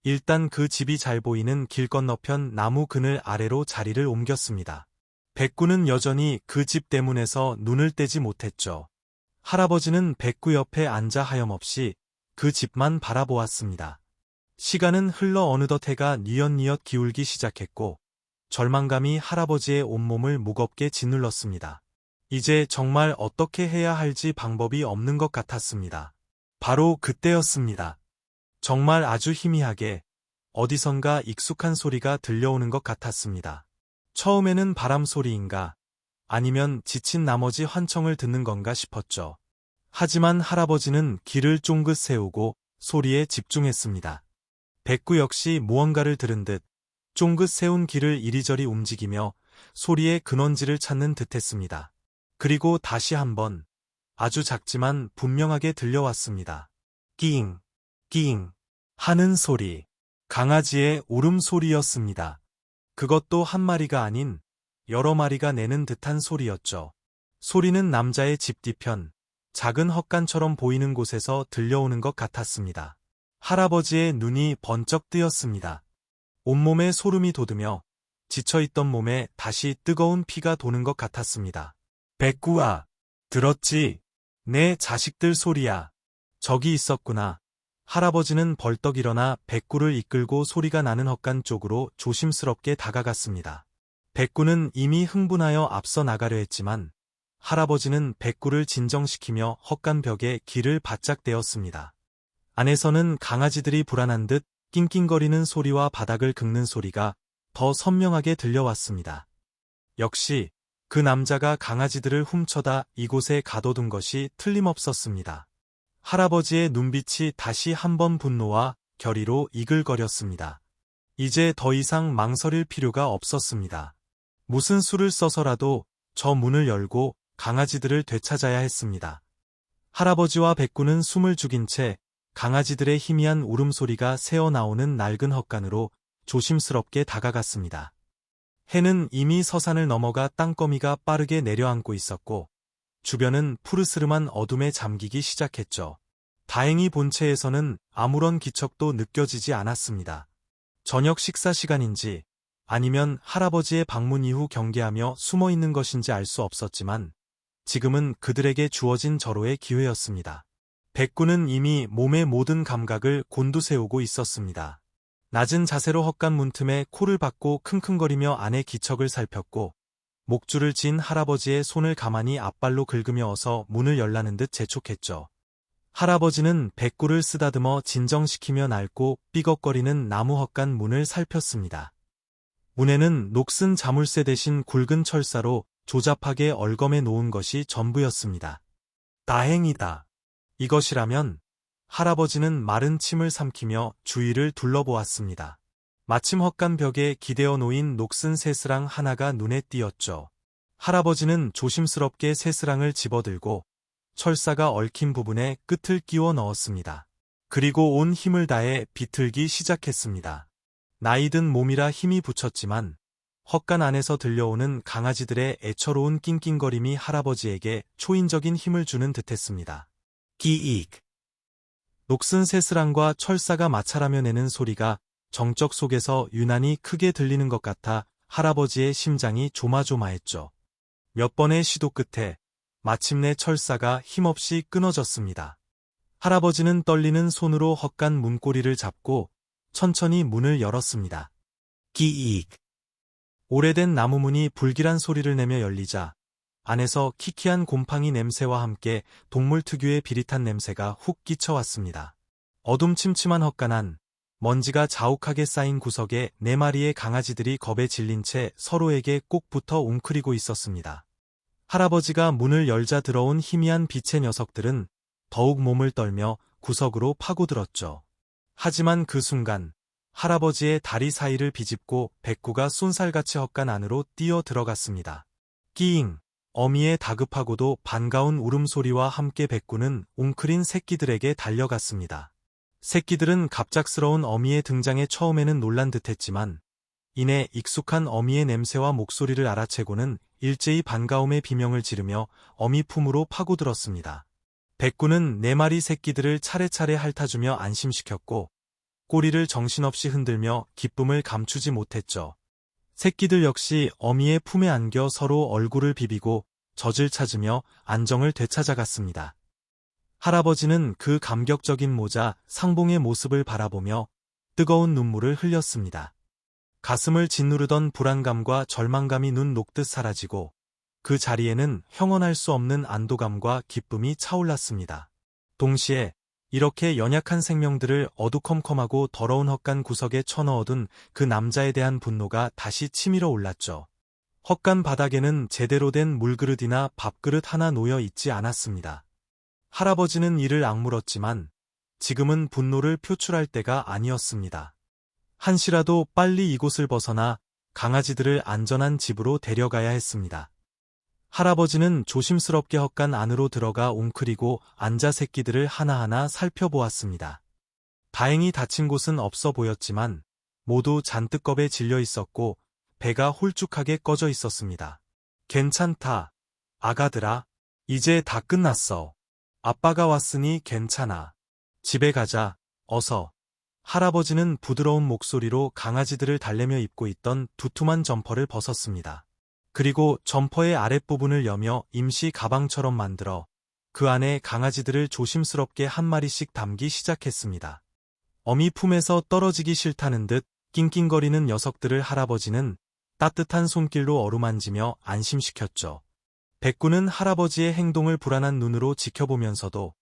일단 그 집이 잘 보이는 길 건너편 나무 그늘 아래로 자리를 옮겼습니다. 백구는 여전히 그 집 대문에서 눈을 떼지 못했죠. 할아버지는 백구 옆에 앉아 하염없이 그 집만 바라보았습니다. 시간은 흘러 어느덧 해가 뉘엿뉘엿 기울기 시작했고 절망감이 할아버지의 온몸을 무겁게 짓눌렀습니다. 이제 정말 어떻게 해야 할지 방법이 없는 것 같았습니다. 바로 그때였습니다. 정말 아주 희미하게 어디선가 익숙한 소리가 들려오는 것 같았습니다. 처음에는 바람 소리인가 아니면 지친 나머지 환청을 듣는 건가 싶었죠. 하지만 할아버지는 귀를 쫑긋 세우고 소리에 집중했습니다. 백구 역시 무언가를 들은 듯 쫑긋 세운 귀를 이리저리 움직이며 소리의 근원지를 찾는 듯했습니다. 그리고 다시 한번 아주 작지만 분명하게 들려왔습니다. 낑, 낑 하는 소리. 강아지의 울음소리였습니다. 그것도 한 마리가 아닌 여러 마리가 내는 듯한 소리였죠. 소리는 남자의 집 뒤편, 작은 헛간처럼 보이는 곳에서 들려오는 것 같았습니다. 할아버지의 눈이 번쩍 뜨였습니다. 온몸에 소름이 돋으며 지쳐있던 몸에 다시 뜨거운 피가 도는 것 같았습니다. 백구아, 들었지? 내 자식들 소리야. 저기 있었구나. 할아버지는 벌떡 일어나 백구를 이끌고 소리가 나는 헛간 쪽으로 조심스럽게 다가갔습니다. 백구는 이미 흥분하여 앞서 나가려 했지만 할아버지는 백구를 진정시키며 헛간 벽에 귀를 바짝 대었습니다. 안에서는 강아지들이 불안한 듯 낑낑거리는 소리와 바닥을 긁는 소리가 더 선명하게 들려왔습니다. 역시 그 남자가 강아지들을 훔쳐다 이곳에 가둬둔 것이 틀림없었습니다. 할아버지의 눈빛이 다시 한번 분노와 결의로 이글거렸습니다. 이제 더 이상 망설일 필요가 없었습니다. 무슨 수를 써서라도 저 문을 열고 강아지들을 되찾아야 했습니다. 할아버지와 백구는 숨을 죽인 채 강아지들의 희미한 울음소리가 새어나오는 낡은 헛간으로 조심스럽게 다가갔습니다. 해는 이미 서산을 넘어가 땅거미가 빠르게 내려앉고 있었고 주변은 푸르스름한 어둠에 잠기기 시작했죠. 다행히 본체에서는 아무런 기척도 느껴지지 않았습니다. 저녁 식사 시간인지 아니면 할아버지의 방문 이후 경계하며 숨어있는 것인지 알 수 없었지만 지금은 그들에게 주어진 절호의 기회였습니다. 백구는 이미 몸의 모든 감각을 곤두세우고 있었습니다. 낮은 자세로 헛간 문틈에 코를 박고 킁킁거리며 안의 기척을 살폈고 목줄을 진 할아버지의 손을 가만히 앞발로 긁으며 어서 문을 열라는 듯 재촉했죠. 할아버지는 백구를 쓰다듬어 진정시키며 낡고 삐걱거리는 나무 헛간 문을 살폈습니다. 문에는 녹슨 자물쇠 대신 굵은 철사로 조잡하게 얼검해 놓은 것이 전부였습니다. 다행이다. 이것이라면 할아버지는 마른 침을 삼키며 주위를 둘러보았습니다. 마침 헛간 벽에 기대어 놓인 녹슨 새스랑 하나가 눈에 띄었죠. 할아버지는 조심스럽게 새스랑을 집어들고 철사가 얽힌 부분에 끝을 끼워 넣었습니다. 그리고 온 힘을 다해 비틀기 시작했습니다. 나이든 몸이라 힘이 붙였지만 헛간 안에서 들려오는 강아지들의 애처로운 낑낑거림이 할아버지에게 초인적인 힘을 주는 듯했습니다. 끼익. 녹슨 새스랑과 철사가 마찰하며 내는 소리가 정적 속에서 유난히 크게 들리는 것 같아 할아버지의 심장이 조마조마했죠. 몇 번의 시도 끝에 마침내 철사가 힘없이 끊어졌습니다. 할아버지는 떨리는 손으로 헛간 문고리를 잡고 천천히 문을 열었습니다. 끼익. 오래된 나무문이 불길한 소리를 내며 열리자 안에서 키키한 곰팡이 냄새와 함께 동물 특유의 비릿한 냄새가 훅 끼쳐왔습니다. 어둠침침한 헛간 안, 먼지가 자욱하게 쌓인 구석에 4마리의 강아지들이 겁에 질린 채 서로에게 꼭 붙어 웅크리고 있었습니다. 할아버지가 문을 열자 들어온 희미한 빛의 녀석들은 더욱 몸을 떨며 구석으로 파고들었죠. 하지만 그 순간 할아버지의 다리 사이를 비집고 백구가 쏜살같이 헛간 안으로 뛰어 들어갔습니다. 끼잉! 어미의 다급하고도 반가운 울음소리와 함께 백구는 웅크린 새끼들에게 달려갔습니다. 새끼들은 갑작스러운 어미의 등장에 처음에는 놀란 듯했지만 이내 익숙한 어미의 냄새와 목소리를 알아채고는 일제히 반가움의 비명을 지르며 어미 품으로 파고들었습니다. 백구는 4마리 새끼들을 차례차례 핥아주며 안심시켰고 꼬리를 정신없이 흔들며 기쁨을 감추지 못했죠. 새끼들 역시 어미의 품에 안겨 서로 얼굴을 비비고 젖을 찾으며 안정을 되찾아갔습니다. 할아버지는 그 감격적인 모자 상봉의 모습을 바라보며 뜨거운 눈물을 흘렸습니다. 가슴을 짓누르던 불안감과 절망감이 눈 녹듯 사라지고 그 자리에는 형언할 수 없는 안도감과 기쁨이 차올랐습니다. 동시에 이렇게 연약한 생명들을 어두컴컴하고 더러운 헛간 구석에 쳐넣어둔 그 남자에 대한 분노가 다시 치밀어 올랐죠. 헛간 바닥에는 제대로 된 물그릇이나 밥그릇 하나 놓여 있지 않았습니다. 할아버지는 이를 악물었지만 지금은 분노를 표출할 때가 아니었습니다. 한시라도 빨리 이곳을 벗어나 강아지들을 안전한 집으로 데려가야 했습니다. 할아버지는 조심스럽게 헛간 안으로 들어가 웅크리고 앉아 새끼들을 하나하나 살펴보았습니다. 다행히 다친 곳은 없어 보였지만 모두 잔뜩 겁에 질려 있었고 배가 홀쭉하게 꺼져 있었습니다. 괜찮다, 아가들아. 이제 다 끝났어. 아빠가 왔으니 괜찮아. 집에 가자, 어서. 할아버지는 부드러운 목소리로 강아지들을 달래며 입고 있던 두툼한 점퍼를 벗었습니다. 그리고 점퍼의 아랫부분을 여며 임시 가방처럼 만들어 그 안에 강아지들을 조심스럽게 한 마리씩 담기 시작했습니다. 어미 품에서 떨어지기 싫다는 듯 낑낑거리는 녀석들을 할아버지는 따뜻한 손길로 어루만지며 안심시켰죠. 백구는 할아버지의 행동을 불안한 눈으로 지켜보면서도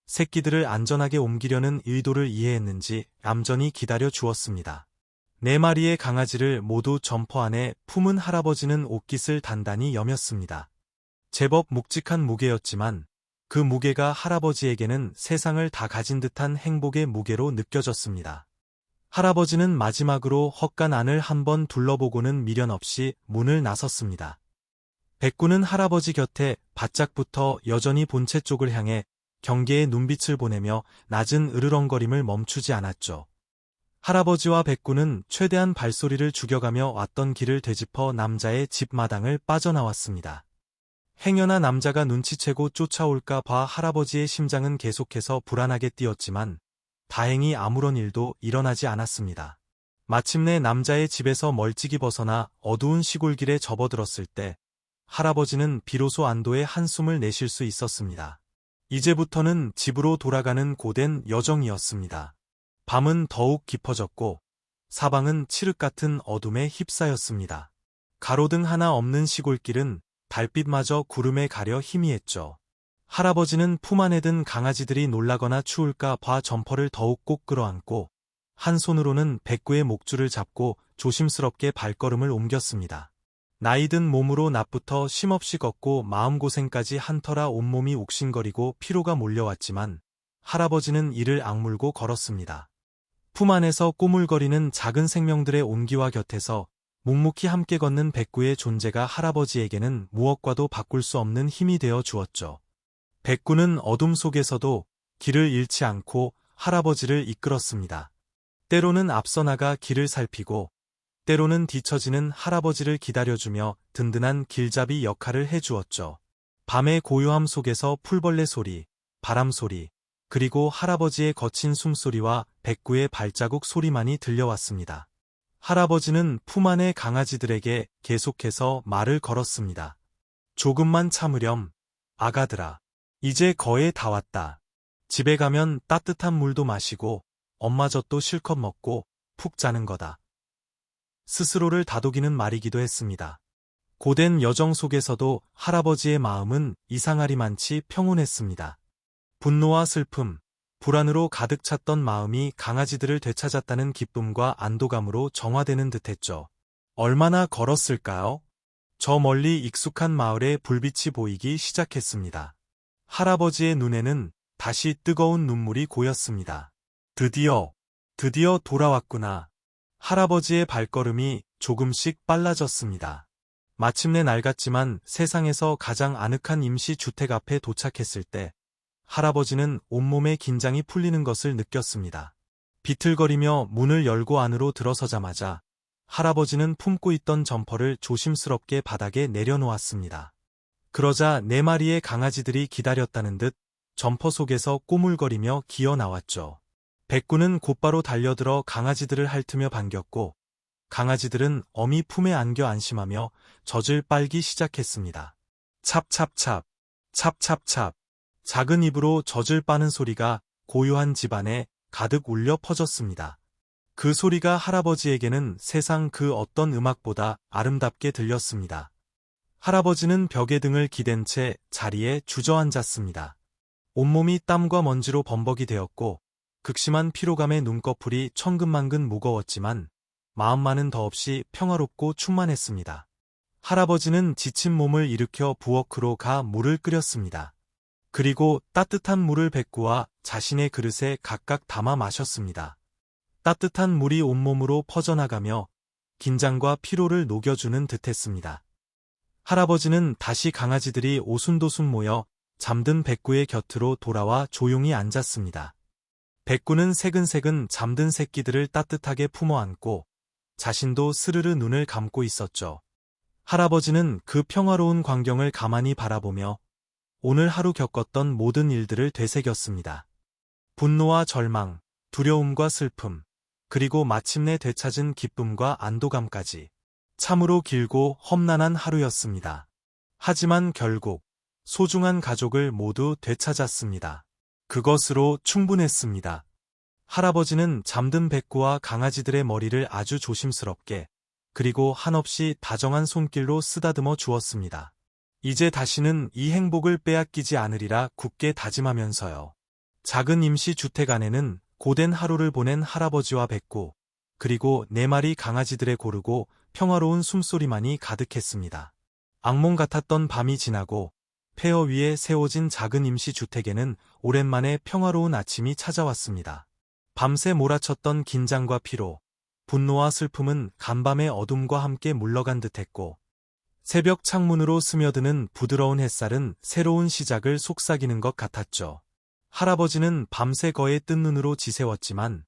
새끼들을 안전하게 옮기려는 의도를 이해했는지 얌전히 기다려 주었습니다. 4마리의 강아지를 모두 점퍼 안에 품은 할아버지는 옷깃을 단단히 여몄습니다. 제법 묵직한 무게였지만 그 무게가 할아버지에게는 세상을 다 가진 듯한 행복의 무게로 느껴졌습니다. 할아버지는 마지막으로 헛간 안을 한번 둘러보고는 미련 없이 문을 나섰습니다. 백구는 할아버지 곁에 바짝 붙어 여전히 본체 쪽을 향해 경계의 눈빛을 보내며 낮은 으르렁거림을 멈추지 않았죠. 할아버지와 백구는 최대한 발소리를 죽여가며 왔던 길을 되짚어 남자의 집 마당을 빠져나왔습니다. 행여나 남자가 눈치채고 쫓아올까 봐 할아버지의 심장은 계속해서 불안하게 뛰었지만 다행히 아무런 일도 일어나지 않았습니다. 마침내 남자의 집에서 멀찍이 벗어나 어두운 시골길에 접어들었을 때 할아버지는 비로소 안도의 한숨을 내쉴 수 있었습니다. 이제부터는 집으로 돌아가는 고된 여정이었습니다. 밤은 더욱 깊어졌고 사방은 칠흑 같은 어둠에 휩싸였습니다. 가로등 하나 없는 시골길은 달빛마저 구름에 가려 희미했죠. 할아버지는 품 안에 든 강아지들이 놀라거나 추울까 봐 점퍼를 더욱 꼭 끌어안고 한 손으로는 백구의 목줄을 잡고 조심스럽게 발걸음을 옮겼습니다. 나이든 몸으로 낮부터 쉼없이 걷고 마음고생까지 한 터라 온몸이 욱신거리고 피로가 몰려왔지만 할아버지는 이를 악물고 걸었습니다. 품 안에서 꼬물거리는 작은 생명들의 온기와 곁에서 묵묵히 함께 걷는 백구의 존재가 할아버지에게는 무엇과도 바꿀 수 없는 힘이 되어 주었죠. 백구는 어둠 속에서도 길을 잃지 않고 할아버지를 이끌었습니다. 때로는 앞서 나가 길을 살피고 때로는 뒤처지는 할아버지를 기다려주며 든든한 길잡이 역할을 해주었죠. 밤의 고요함 속에서 풀벌레 소리, 바람 소리, 그리고 할아버지의 거친 숨소리와 백구의 발자국 소리만이 들려왔습니다. 할아버지는 품 안의 강아지들에게 계속해서 말을 걸었습니다. 조금만 참으렴, 아가들아. 이제 거의 다 왔다. 집에 가면 따뜻한 물도 마시고 엄마 젖도 실컷 먹고 푹 자는 거다. 스스로를 다독이는 말이기도 했습니다. 고된 여정 속에서도 할아버지의 마음은 이상하리만치 평온했습니다. 분노와 슬픔, 불안으로 가득 찼던 마음이 강아지들을 되찾았다는 기쁨과 안도감으로 정화되는 듯했죠. 얼마나 걸었을까요? 저 멀리 익숙한 마을에 불빛이 보이기 시작했습니다. 할아버지의 눈에는 다시 뜨거운 눈물이 고였습니다. 드디어 돌아왔구나. 할아버지의 발걸음이 조금씩 빨라졌습니다. 마침내 낡았지만 세상에서 가장 아늑한 임시주택 앞에 도착했을 때 할아버지는 온몸의 긴장이 풀리는 것을 느꼈습니다. 비틀거리며 문을 열고 안으로 들어서자마자 할아버지는 품고 있던 점퍼를 조심스럽게 바닥에 내려놓았습니다. 그러자 4마리의 강아지들이 기다렸다는 듯 점퍼 속에서 꼬물거리며 기어 나왔죠. 백구는 곧바로 달려들어 강아지들을 핥으며 반겼고 강아지들은 어미 품에 안겨 안심하며 젖을 빨기 시작했습니다. 찹찹찹, 찹찹찹. 작은 입으로 젖을 빠는 소리가 고요한 집안에 가득 울려 퍼졌습니다. 그 소리가 할아버지에게는 세상 그 어떤 음악보다 아름답게 들렸습니다. 할아버지는 벽에 등을 기댄 채 자리에 주저앉았습니다. 온몸이 땀과 먼지로 범벅이 되었고 극심한 피로감에 눈꺼풀이 천근만근 무거웠지만 마음만은 더없이 평화롭고 충만했습니다. 할아버지는 지친 몸을 일으켜 부엌으로 가 물을 끓였습니다. 그리고 따뜻한 물을 백구와 자신의 그릇에 각각 담아 마셨습니다. 따뜻한 물이 온몸으로 퍼져나가며 긴장과 피로를 녹여주는 듯했습니다. 할아버지는 다시 강아지들이 오순도순 모여 잠든 백구의 곁으로 돌아와 조용히 앉았습니다. 백구는 새근새근 잠든 새끼들을 따뜻하게 품어 안고 자신도 스르르 눈을 감고 있었죠. 할아버지는 그 평화로운 광경을 가만히 바라보며 오늘 하루 겪었던 모든 일들을 되새겼습니다. 분노와 절망, 두려움과 슬픔, 그리고 마침내 되찾은 기쁨과 안도감까지. 참으로 길고 험난한 하루였습니다. 하지만 결국 소중한 가족을 모두 되찾았습니다. 그것으로 충분했습니다. 할아버지는 잠든 백구와 강아지들의 머리를 아주 조심스럽게 그리고 한없이 다정한 손길로 쓰다듬어 주었습니다. 이제 다시는 이 행복을 빼앗기지 않으리라 굳게 다짐하면서요. 작은 임시주택 안에는 고된 하루를 보낸 할아버지와 백구, 그리고 4마리 강아지들의 고르고 평화로운 숨소리만이 가득했습니다. 악몽 같았던 밤이 지나고 폐허 위에 세워진 작은 임시주택에는 오랜만에 평화로운 아침이 찾아왔습니다. 밤새 몰아쳤던 긴장과 피로, 분노와 슬픔은 간밤의 어둠과 함께 물러간 듯했고 새벽 창문으로 스며드는 부드러운 햇살은 새로운 시작을 속삭이는 것 같았죠. 할아버지는 밤새 거의 뜬 눈으로 지새웠지만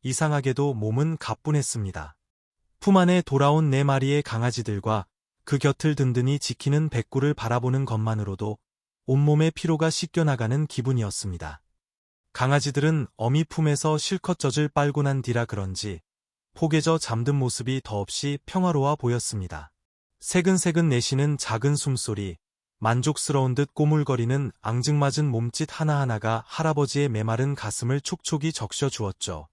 이상하게도 몸은 가뿐했습니다. 품 안에 돌아온 4마리의 강아지들과 그 곁을 든든히 지키는 백구를 바라보는 것만으로도 온몸의 피로가 씻겨나가는 기분이었습니다. 강아지들은 어미 품에서 실컷 젖을 빨고 난 뒤라 그런지 포개져 잠든 모습이 더없이 평화로워 보였습니다. 새근새근 내쉬는 작은 숨소리, 만족스러운 듯 꼬물거리는 앙증맞은 몸짓 하나하나가 할아버지의 메마른 가슴을 촉촉이 적셔 주었죠.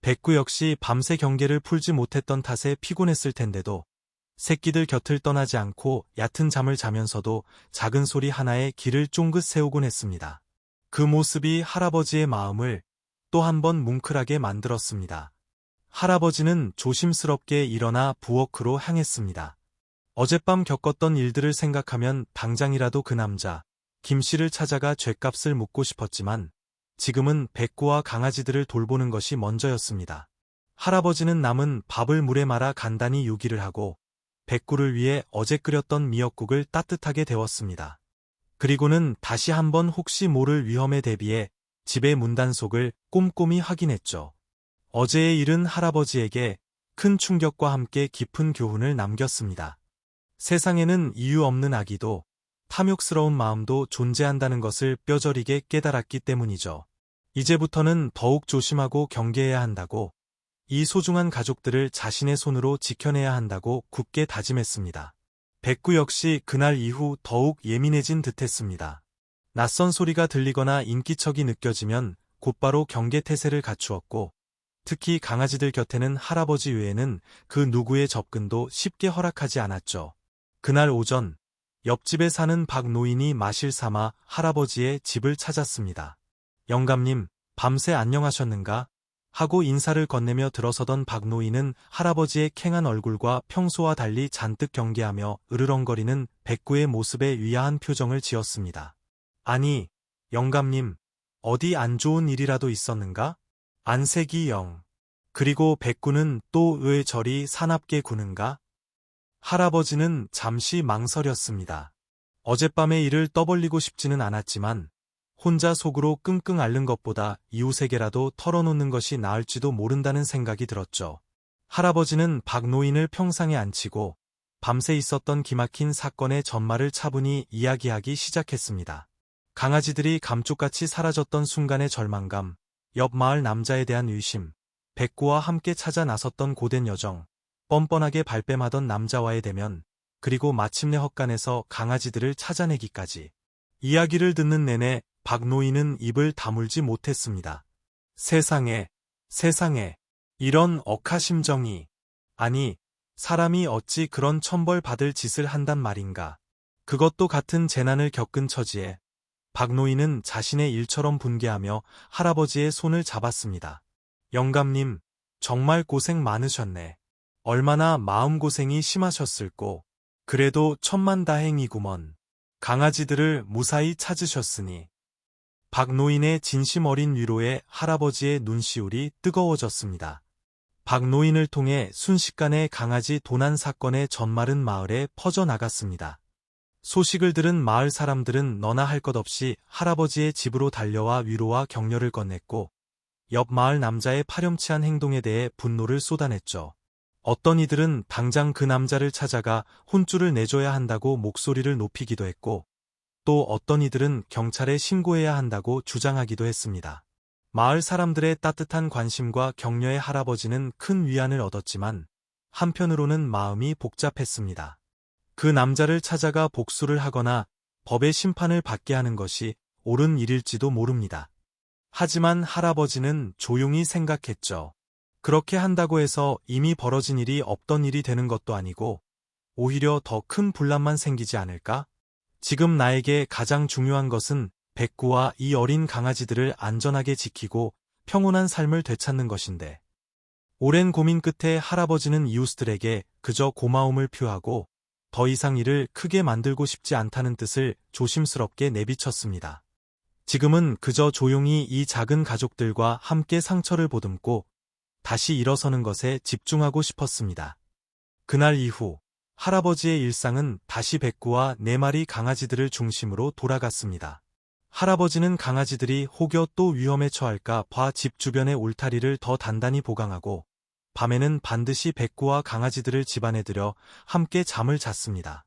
백구 역시 밤새 경계를 풀지 못했던 탓에 피곤했을 텐데도 새끼들 곁을 떠나지 않고 얕은 잠을 자면서도 작은 소리 하나에 귀를 쫑긋 세우곤 했습니다. 그 모습이 할아버지의 마음을 또 한 번 뭉클하게 만들었습니다. 할아버지는 조심스럽게 일어나 부엌으로 향했습니다. 어젯밤 겪었던 일들을 생각하면 당장이라도 그 남자, 김씨를 찾아가 죗값을 묻고 싶었지만 지금은 백구와 강아지들을 돌보는 것이 먼저였습니다. 할아버지는 남은 밥을 물에 말아 간단히 요기를 하고 백구를 위해 어제 끓였던 미역국을 따뜻하게 데웠습니다. 그리고는 다시 한번 혹시 모를 위험에 대비해 집의 문단속을 꼼꼼히 확인했죠. 어제의 일은 할아버지에게 큰 충격과 함께 깊은 교훈을 남겼습니다. 세상에는 이유 없는 악의도 탐욕스러운 마음도 존재한다는 것을 뼈저리게 깨달았기 때문이죠. 이제부터는 더욱 조심하고 경계해야 한다고, 이 소중한 가족들을 자신의 손으로 지켜내야 한다고 굳게 다짐했습니다. 백구 역시 그날 이후 더욱 예민해진 듯했습니다. 낯선 소리가 들리거나 인기척이 느껴지면 곧바로 경계태세를 갖추었고, 특히 강아지들 곁에는 할아버지 외에는 그 누구의 접근도 쉽게 허락하지 않았죠. 그날 오전, 옆집에 사는 박 노인이 마실 삼아 할아버지의 집을 찾았습니다. 영감님, 밤새 안녕하셨는가? 하고 인사를 건네며 들어서던 박 노인은 할아버지의 캥한 얼굴과 평소와 달리 잔뜩 경계하며 으르렁거리는 백구의 모습에 위아한 표정을 지었습니다. 아니, 영감님, 어디 안 좋은 일이라도 있었는가? 안색이 영. 그리고 백구는 또 왜 저리 사납게 구는가? 할아버지는 잠시 망설였습니다. 어젯밤의 일을 떠벌리고 싶지는 않았지만 혼자 속으로 끙끙 앓는 것보다 이웃에게라도 털어놓는 것이 나을지도 모른다는 생각이 들었죠. 할아버지는 박 노인을 평상에 앉히고 밤새 있었던 기막힌 사건의 전말을 차분히 이야기하기 시작했습니다. 강아지들이 감쪽같이 사라졌던 순간의 절망감, 옆 마을 남자에 대한 의심, 백구와 함께 찾아 나섰던 고된 여정, 뻔뻔하게 발뺌하던 남자와의 대면, 그리고 마침내 헛간에서 강아지들을 찾아내기까지. 이야기를 듣는 내내 박 노인은 입을 다물지 못했습니다. 세상에, 이런 억하심정이. 아니, 사람이 어찌 그런 천벌 받을 짓을 한단 말인가. 그것도 같은 재난을 겪은 처지에 박 노인은 자신의 일처럼 분개하며 할아버지의 손을 잡았습니다. 영감님, 정말 고생 많으셨네. 얼마나 마음고생이 심하셨을꼬. 그래도 천만다행이구먼. 강아지들을 무사히 찾으셨으니. 박 노인의 진심 어린 위로에 할아버지의 눈시울이 뜨거워졌습니다. 박 노인을 통해 순식간에 강아지 도난 사건의 전말은 마을에 퍼져나갔습니다. 소식을 들은 마을 사람들은 너나 할 것 없이 할아버지의 집으로 달려와 위로와 격려를 건넸고, 옆 마을 남자의 파렴치한 행동에 대해 분노를 쏟아냈죠. 어떤 이들은 당장 그 남자를 찾아가 혼쭐을 내줘야 한다고 목소리를 높이기도 했고, 또 어떤 이들은 경찰에 신고해야 한다고 주장하기도 했습니다. 마을 사람들의 따뜻한 관심과 격려에 할아버지는 큰 위안을 얻었지만 한편으로는 마음이 복잡했습니다. 그 남자를 찾아가 복수를 하거나 법의 심판을 받게 하는 것이 옳은 일일지도 모릅니다. 하지만 할아버지는 조용히 생각했죠. 그렇게 한다고 해서 이미 벌어진 일이 없던 일이 되는 것도 아니고 오히려 더 큰 분란만 생기지 않을까? 지금 나에게 가장 중요한 것은 백구와 이 어린 강아지들을 안전하게 지키고 평온한 삶을 되찾는 것인데. 오랜 고민 끝에 할아버지는 이웃들에게 그저 고마움을 표하고 더 이상 일을 크게 만들고 싶지 않다는 뜻을 조심스럽게 내비쳤습니다. 지금은 그저 조용히 이 작은 가족들과 함께 상처를 보듬고 다시 일어서는 것에 집중하고 싶었습니다. 그날 이후 할아버지의 일상은 다시 백구와 4마리 강아지들을 중심으로 돌아갔습니다. 할아버지는 강아지들이 혹여 또 위험에 처할까 봐 집 주변의 울타리를 더 단단히 보강하고 밤에는 반드시 백구와 강아지들을 집안에 들여 함께 잠을 잤습니다.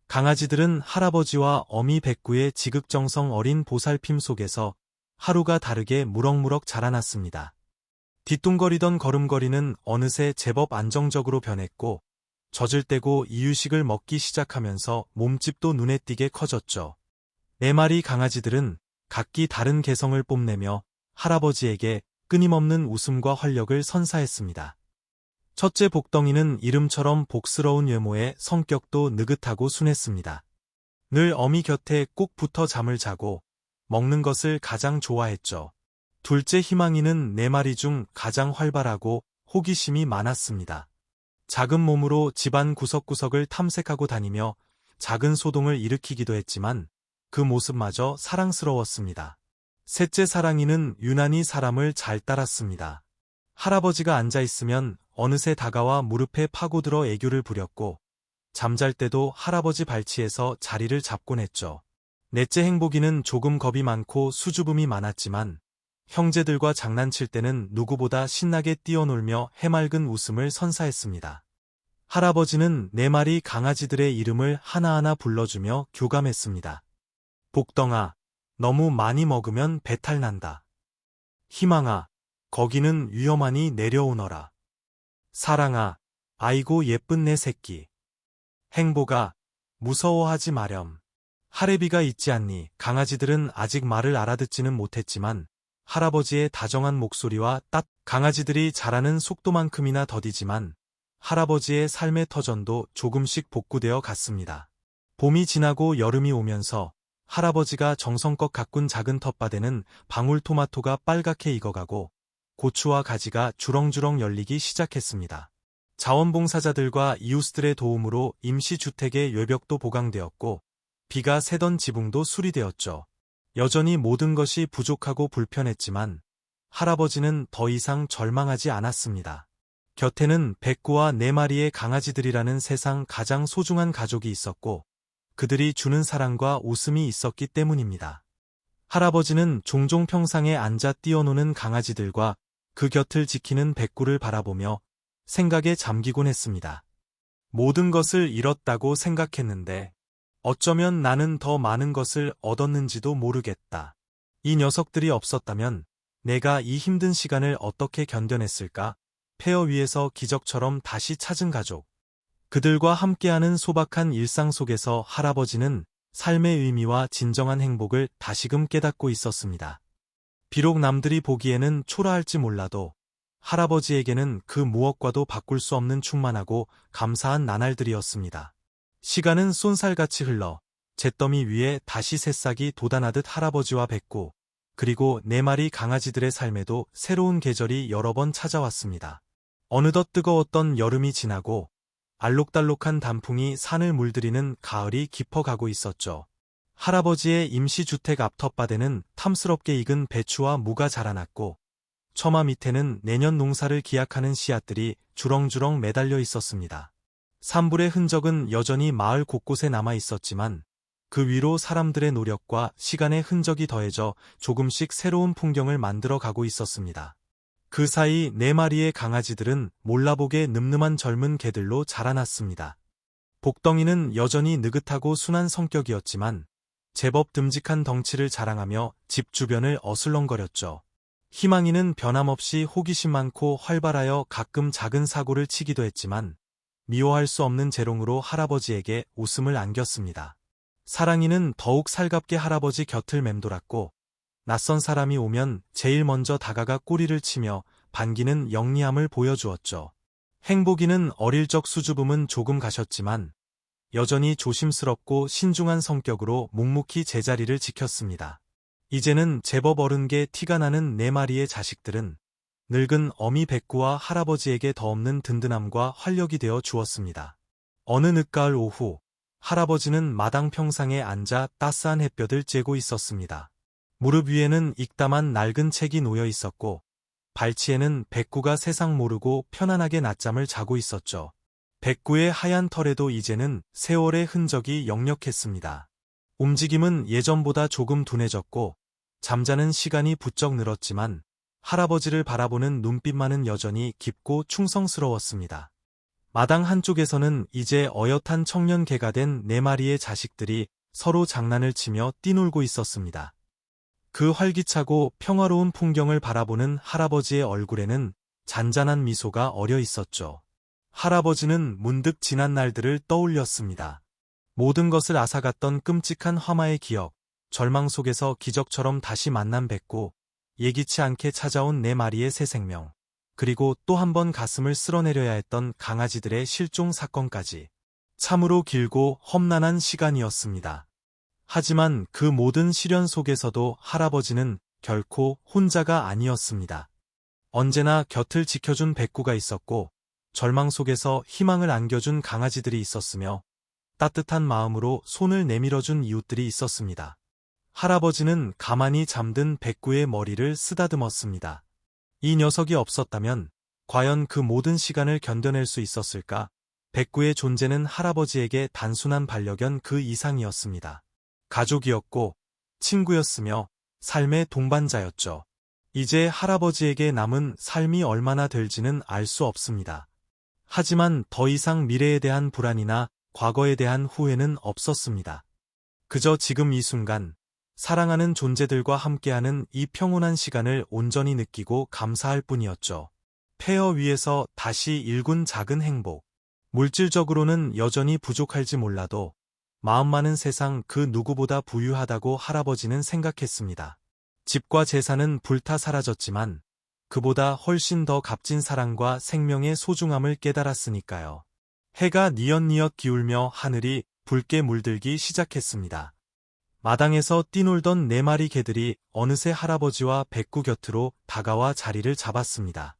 강아지들은 할아버지와 어미 백구의 지극정성 어린 보살핌 속에서 하루가 다르게 무럭무럭 자라났습니다. 뒤뚱거리던 걸음걸이는 어느새 제법 안정적으로 변했고 젖을 떼고 이유식을 먹기 시작하면서 몸집도 눈에 띄게 커졌죠. 4마리 강아지들은 각기 다른 개성을 뽐내며 할아버지에게 끊임없는 웃음과 활력을 선사했습니다. 첫째 복덩이는 이름처럼 복스러운 외모에 성격도 느긋하고 순했습니다. 늘 어미 곁에 꼭 붙어 잠을 자고 먹는 것을 가장 좋아했죠. 둘째 희망이는 4마리 중 가장 활발하고 호기심이 많았습니다. 작은 몸으로 집안 구석구석을 탐색하고 다니며 작은 소동을 일으키기도 했지만 그 모습마저 사랑스러웠습니다. 셋째 사랑이는 유난히 사람을 잘 따랐습니다. 할아버지가 앉아있으면 어느새 다가와 무릎에 파고들어 애교를 부렸고 잠잘 때도 할아버지 발치에서 자리를 잡곤 했죠. 넷째 행복이는 조금 겁이 많고 수줍음이 많았지만 형제들과 장난칠 때는 누구보다 신나게 뛰어놀며 해맑은 웃음을 선사했습니다. 할아버지는 4마리 강아지들의 이름을 하나하나 불러주며 교감했습니다. 복덩아, 너무 많이 먹으면 배탈 난다. 희망아, 거기는 위험하니 내려오너라. 사랑아, 아이고 예쁜 내 새끼. 행복아, 무서워하지 마렴. 할애비가 있지 않니? 강아지들은 아직 말을 알아듣지는 못했지만 할아버지의 다정한 목소리와 강아지들이 자라는 속도만큼이나 더디지만 할아버지의 삶의 터전도 조금씩 복구되어 갔습니다. 봄이 지나고 여름이 오면서 할아버지가 정성껏 가꾼 작은 텃밭에는 방울토마토가 빨갛게 익어가고 고추와 가지가 주렁주렁 열리기 시작했습니다. 자원봉사자들과 이웃들의 도움으로 임시주택의 외벽도 보강되었고 비가 새던 지붕도 수리되었죠. 여전히 모든 것이 부족하고 불편했지만 할아버지는 더 이상 절망하지 않았습니다. 곁에는 백구와 4마리의 강아지들이라는 세상 가장 소중한 가족이 있었고 그들이 주는 사랑과 웃음이 있었기 때문입니다. 할아버지는 종종 평상에 앉아 뛰어노는 강아지들과 그 곁을 지키는 백구를 바라보며 생각에 잠기곤 했습니다. 모든 것을 잃었다고 생각했는데 어쩌면 나는 더 많은 것을 얻었는지도 모르겠다. 이 녀석들이 없었다면 내가 이 힘든 시간을 어떻게 견뎌냈을까? 폐허 위에서 기적처럼 다시 찾은 가족. 그들과 함께하는 소박한 일상 속에서 할아버지는 삶의 의미와 진정한 행복을 다시금 깨닫고 있었습니다. 비록 남들이 보기에는 초라할지 몰라도 할아버지에게는 그 무엇과도 바꿀 수 없는 충만하고 감사한 나날들이었습니다. 시간은 쏜살같이 흘러 잿더미 위에 다시 새싹이 돋아나듯 할아버지와 백구, 그리고 4마리 강아지들의 삶에도 새로운 계절이 여러 번 찾아왔습니다. 어느덧 뜨거웠던 여름이 지나고 알록달록한 단풍이 산을 물들이는 가을이 깊어가고 있었죠. 할아버지의 임시주택 앞 텃밭에는 탐스럽게 익은 배추와 무가 자라났고 처마 밑에는 내년 농사를 기약하는 씨앗들이 주렁주렁 매달려 있었습니다. 산불의 흔적은 여전히 마을 곳곳에 남아 있었지만 그 위로 사람들의 노력과 시간의 흔적이 더해져 조금씩 새로운 풍경을 만들어 가고 있었습니다. 그 사이 4마리의 강아지들은 몰라보게 늠름한 젊은 개들로 자라났습니다. 복덩이는 여전히 느긋하고 순한 성격이었지만 제법 듬직한 덩치를 자랑하며 집 주변을 어슬렁거렸죠. 희망이는 변함없이 호기심 많고 활발하여 가끔 작은 사고를 치기도 했지만 미워할 수 없는 재롱으로 할아버지에게 웃음을 안겼습니다. 사랑이는 더욱 살갑게 할아버지 곁을 맴돌았고 낯선 사람이 오면 제일 먼저 다가가 꼬리를 치며 반기는 영리함을 보여주었죠. 행복이는 어릴 적 수줍음은 조금 가셨지만 여전히 조심스럽고 신중한 성격으로 묵묵히 제자리를 지켰습니다. 이제는 제법 어른게 티가 나는 4마리의 자식들은 늙은 어미 백구와 할아버지에게 더 없는 든든함과 활력이 되어 주었습니다. 어느 늦가을 오후, 할아버지는 마당 평상에 앉아 따스한 햇볕을 쬐고 있었습니다. 무릎 위에는 익담한 낡은 책이 놓여 있었고 발치에는 백구가 세상 모르고 편안하게 낮잠을 자고 있었죠. 백구의 하얀 털에도 이제는 세월의 흔적이 역력했습니다. 움직임은 예전보다 조금 둔해졌고 잠자는 시간이 부쩍 늘었지만 할아버지를 바라보는 눈빛만은 여전히 깊고 충성스러웠습니다. 마당 한쪽에서는 이제 어엿한 청년 개가 된 4마리의 자식들이 서로 장난을 치며 뛰놀고 있었습니다. 그 활기차고 평화로운 풍경을 바라보는 할아버지의 얼굴에는 잔잔한 미소가 어려 있었죠. 할아버지는 문득 지난 날들을 떠올렸습니다. 모든 것을 앗아갔던 끔찍한 화마의 기억, 절망 속에서 기적처럼 다시 만난 백구, 예기치 않게 찾아온 4마리의 새 생명, 그리고 또 한 번 가슴을 쓸어내려야 했던 강아지들의 실종 사건까지. 참으로 길고 험난한 시간이었습니다. 하지만 그 모든 시련 속에서도 할아버지는 결코 혼자가 아니었습니다. 언제나 곁을 지켜준 백구가 있었고 절망 속에서 희망을 안겨준 강아지들이 있었으며 따뜻한 마음으로 손을 내밀어준 이웃들이 있었습니다. 할아버지는 가만히 잠든 백구의 머리를 쓰다듬었습니다. 이 녀석이 없었다면 과연 그 모든 시간을 견뎌낼 수 있었을까? 백구의 존재는 할아버지에게 단순한 반려견 그 이상이었습니다. 가족이었고 친구였으며 삶의 동반자였죠. 이제 할아버지에게 남은 삶이 얼마나 될지는 알 수 없습니다. 하지만 더 이상 미래에 대한 불안이나 과거에 대한 후회는 없었습니다. 그저 지금 이 순간 사랑하는 존재들과 함께하는 이 평온한 시간을 온전히 느끼고 감사할 뿐이었죠. 폐허 위에서 다시 일군 작은 행복. 물질적으로는 여전히 부족할지 몰라도 마음만은 세상 그 누구보다 부유하다고 할아버지는 생각했습니다. 집과 재산은 불타 사라졌지만 그보다 훨씬 더 값진 사랑과 생명의 소중함을 깨달았으니까요. 해가 뉘엿뉘엿 기울며 하늘이 붉게 물들기 시작했습니다. 마당에서 뛰놀던 4마리 개들이 어느새 할아버지와 백구 곁으로 다가와 자리를 잡았습니다.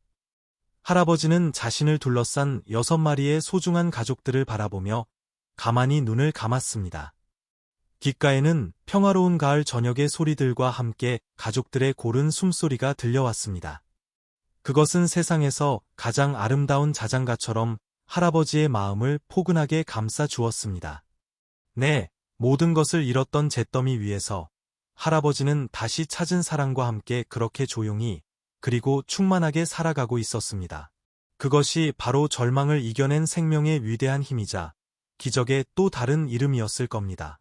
할아버지는 자신을 둘러싼 6마리의 소중한 가족들을 바라보며 가만히 눈을 감았습니다. 귓가에는 평화로운 가을 저녁의 소리들과 함께 가족들의 고른 숨소리가 들려왔습니다. 그것은 세상에서 가장 아름다운 자장가처럼 할아버지의 마음을 포근하게 감싸 주었습니다. 네, 모든 것을 잃었던 잿더미 위에서 할아버지는 다시 찾은 사랑과 함께 그렇게 조용히 그리고 충만하게 살아가고 있었습니다. 그것이 바로 절망을 이겨낸 생명의 위대한 힘이자 기적의 또 다른 이름이었을 겁니다.